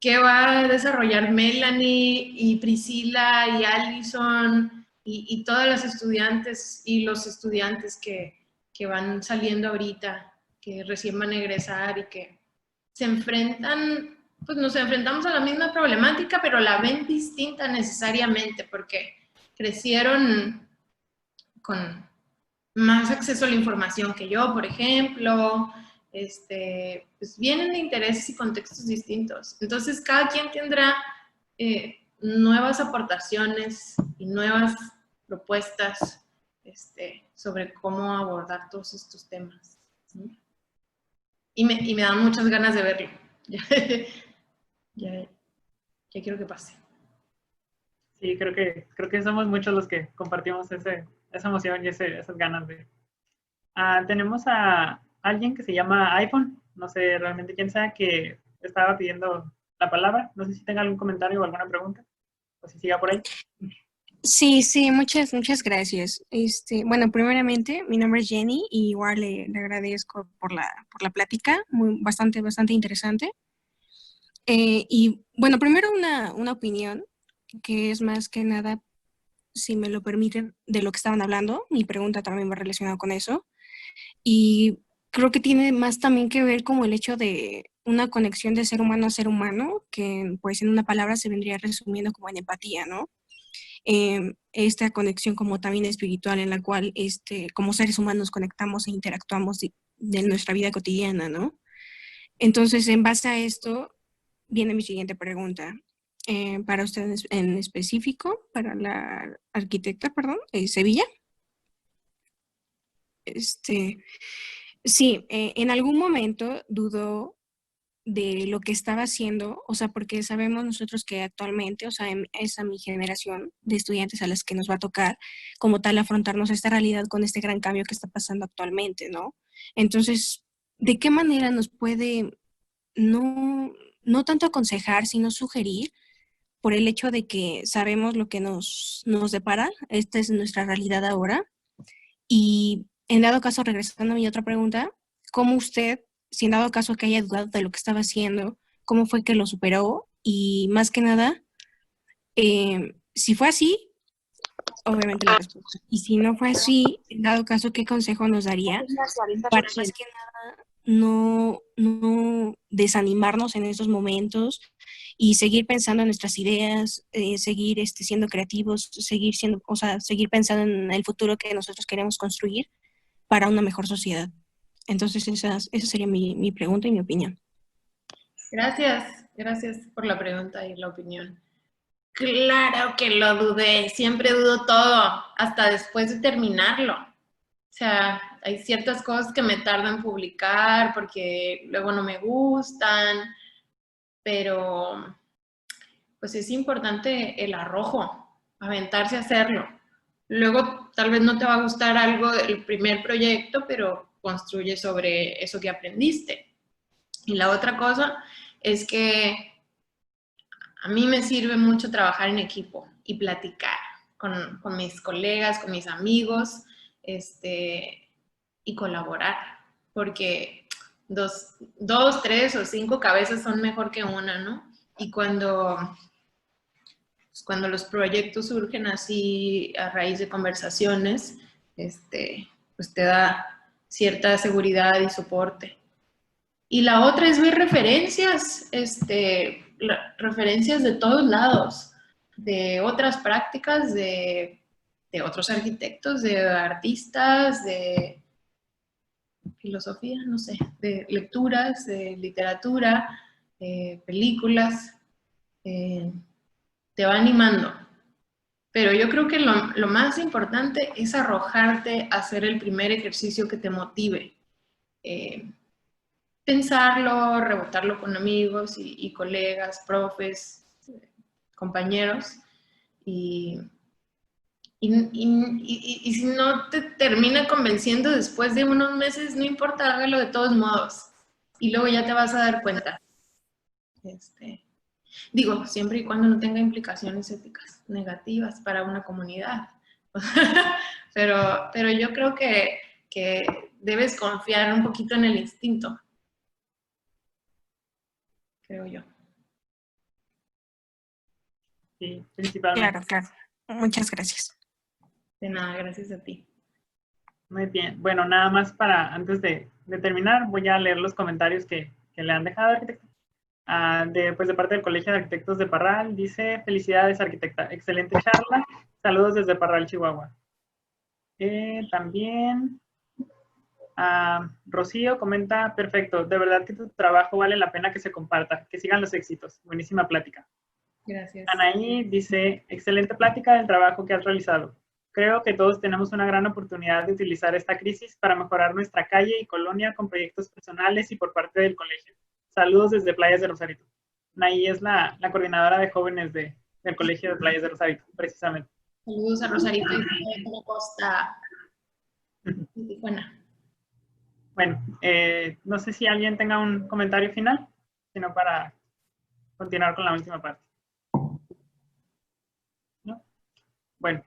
va a desarrollar Melanie y Priscila y Allison y todas las estudiantes y los estudiantes que van saliendo ahorita, que recién van a egresar y que se enfrentan, pues nos enfrentamos a la misma problemática, pero la ven distinta necesariamente, porque crecieron con más acceso a la información que yo, por ejemplo, pues vienen de intereses y contextos distintos. Entonces, cada quien tendrá nuevas aportaciones y nuevas propuestas sobre cómo abordar todos estos temas, ¿sí? Y me dan muchas ganas de verlo. Ya quiero que pase. Sí, creo que somos muchos los que compartimos esa emoción y esas ganas de... tenemos a alguien que se llama iPhone, no sé realmente quién sea, que estaba pidiendo la palabra. No sé si tenga algún comentario o alguna pregunta, o si siga por ahí. Sí, muchas gracias. Bueno, primeramente, mi nombre es Jenny y igual le agradezco por la plática, bastante interesante. Y bueno, primero una opinión, que es más que nada, si me lo permiten, de lo que estaban hablando. Mi pregunta también va relacionada con eso. Y creo que tiene más también que ver como el hecho de una conexión de ser humano a ser humano, que pues en una palabra se vendría resumiendo como en empatía, ¿no? Esta conexión como también espiritual en la cual como seres humanos conectamos e interactuamos de nuestra vida cotidiana, ¿no? Entonces, en base a esto, viene mi siguiente pregunta. Para ustedes en específico, para la arquitecta, perdón, Sevilla. Sí, en algún momento dudó de lo que estaba haciendo, o sea, porque sabemos nosotros que actualmente, o sea, esa mi generación de estudiantes a las que nos va a tocar como tal afrontarnos esta realidad con este gran cambio que está pasando actualmente, ¿no? Entonces, ¿de qué manera nos puede no tanto aconsejar, sino sugerir por el hecho de que sabemos lo que nos depara? Esta es nuestra realidad ahora. Y en dado caso, regresando a mi otra pregunta, ¿cómo usted, si en dado caso que haya dudado de lo que estaba haciendo, cómo fue que lo superó? Y más que nada, si fue así, obviamente la respuesta. Y si no fue así, en dado caso, ¿qué consejo nos daría para más que nada no desanimarnos en esos momentos y seguir pensando en nuestras ideas, seguir siendo creativos, seguir pensando en el futuro que nosotros queremos construir para una mejor sociedad? Entonces esa sería mi pregunta y mi opinión. Gracias por la pregunta y la opinión. Claro que lo dudé, siempre dudo todo, hasta después de terminarlo. O sea, hay ciertas cosas que me tardo en publicar porque luego no me gustan, pero pues es importante el arrojo, aventarse a hacerlo. Luego tal vez no te va a gustar algo del primer proyecto, pero construye sobre eso que aprendiste. Y la otra cosa es que a mí me sirve mucho trabajar en equipo y platicar con mis colegas, con mis amigos, y colaborar, porque dos, 3 o 5 cabezas son mejor que una, ¿no? Y cuando los proyectos surgen así a raíz de conversaciones, pues te da cierta seguridad y soporte. Y la otra es ver referencias, referencias de todos lados, de otras prácticas, de otros arquitectos, de artistas, de filosofía, no sé, de lecturas, de literatura, películas, te va animando. Pero yo creo que lo más importante es arrojarte a hacer el primer ejercicio que te motive. Pensarlo, rebotarlo con amigos y colegas, profes, compañeros. Y si no te termina convenciendo después de unos meses, no importa, hágalo de todos modos. Y luego ya te vas a dar cuenta. Digo, siempre y cuando no tenga implicaciones éticas negativas para una comunidad. pero yo creo que debes confiar un poquito en el instinto. Creo yo. Sí, principalmente. Claro. Muchas gracias. De nada, gracias a ti. Muy bien. Bueno, nada más antes de terminar, voy a leer los comentarios que le han dejado, arquitecto. Pues de parte del Colegio de Arquitectos de Parral, dice: felicidades, arquitecta, excelente charla, saludos desde Parral, Chihuahua. También Rocío comenta: perfecto, de verdad que tu trabajo vale la pena que se comparta, que sigan los éxitos, buenísima plática. Gracias. Anaí dice: excelente plática del trabajo que has realizado. Creo que todos tenemos una gran oportunidad de utilizar esta crisis para mejorar nuestra calle y colonia con proyectos personales y por parte del colegio. Saludos desde Playas de Rosarito. Anaí es la coordinadora de jóvenes del Colegio de Playas de Rosarito, precisamente. Saludos a Rosarito y a la costa de Tijuana. Bueno, no sé si alguien tenga un comentario final, sino para continuar con la última parte. ¿No? Bueno,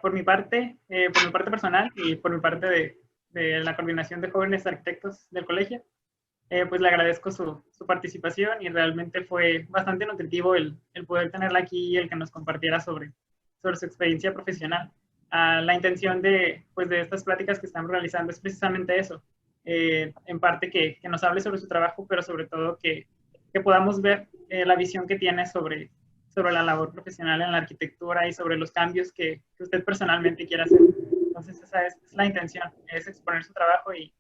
por mi parte personal y por mi parte de la coordinación de jóvenes arquitectos del colegio, pues le agradezco su participación y realmente fue bastante nutritivo el poder tenerla aquí y el que nos compartiera sobre su experiencia profesional. La intención de estas pláticas que estamos realizando es precisamente eso, en parte que nos hable sobre su trabajo, pero sobre todo que podamos ver la visión que tiene sobre la labor profesional en la arquitectura y sobre los cambios que usted personalmente quiere hacer. Entonces esa es la intención, es exponer su trabajo y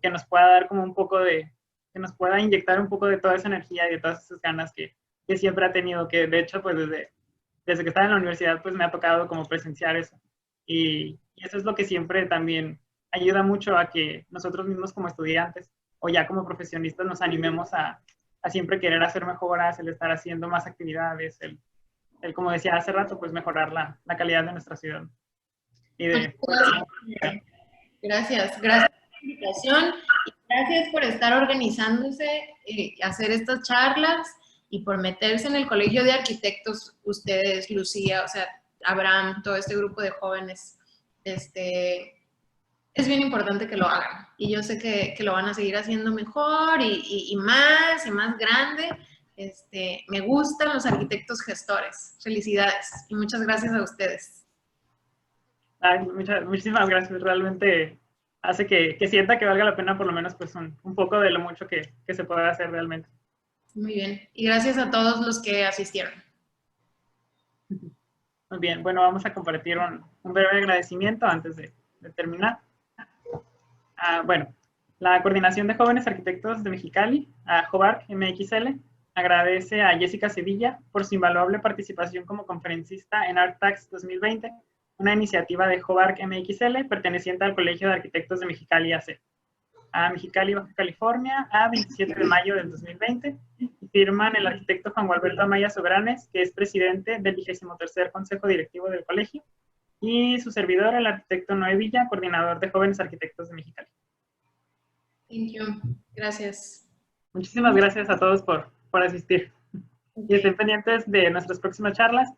que nos pueda dar como un poco que nos pueda inyectar un poco de toda esa energía y de todas esas ganas que siempre ha tenido, que de hecho pues desde que estaba en la universidad pues me ha tocado como presenciar eso. Y eso es lo que siempre también ayuda mucho a que nosotros mismos como estudiantes o ya como profesionistas nos animemos a siempre querer hacer mejoras, el estar haciendo más actividades, el como decía hace rato, pues mejorar la calidad de nuestra ciudad. Gracias por la invitación y gracias por estar organizándose, hacer estas charlas y por meterse en el Colegio de Arquitectos, ustedes, Lucía, o sea, Abraham, todo este grupo de jóvenes. Es bien importante que lo hagan y yo sé que lo van a seguir haciendo mejor y más grande. Me gustan los arquitectos gestores. Felicidades y muchas gracias a ustedes. Ay, muchísimas gracias. Realmente hace que sienta que valga la pena por lo menos pues un poco de lo mucho que se puede hacer realmente. Muy bien. Y gracias a todos los que asistieron. Muy bien. Bueno, vamos a compartir un breve agradecimiento antes de terminar. Bueno, la Coordinación de Jóvenes Arquitectos de Mexicali, JOVARC MXL, agradece a Jessica Sevilla por su invaluable participación como conferencista en ArtTax 2020, una iniciativa de JOVARC MXL perteneciente al Colegio de Arquitectos de Mexicali AC. A Mexicali, Baja California, a 27 de mayo del 2020, y firman el arquitecto Juan Gualberto Amaya Sobranes, que es presidente del 23º Consejo Directivo del Colegio, y su servidor, el arquitecto Noé Villa, coordinador de Jóvenes Arquitectos de Mexicali. Thank you. Gracias. Muchísimas gracias a todos por asistir. Y estén pendientes de nuestras próximas charlas.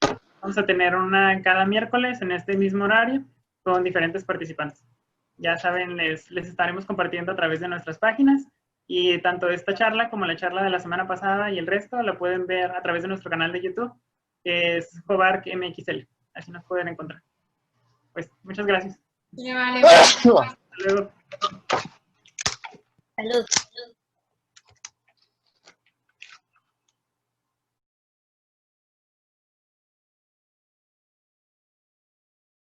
Vamos a tener una cada miércoles en este mismo horario con diferentes participantes. Ya saben, les estaremos compartiendo a través de nuestras páginas y tanto esta charla como la charla de la semana pasada y el resto la pueden ver a través de nuestro canal de YouTube, que es JOVARC MXL. Así nos pueden encontrar. Pues muchas gracias. Vale. Hasta luego. Salud.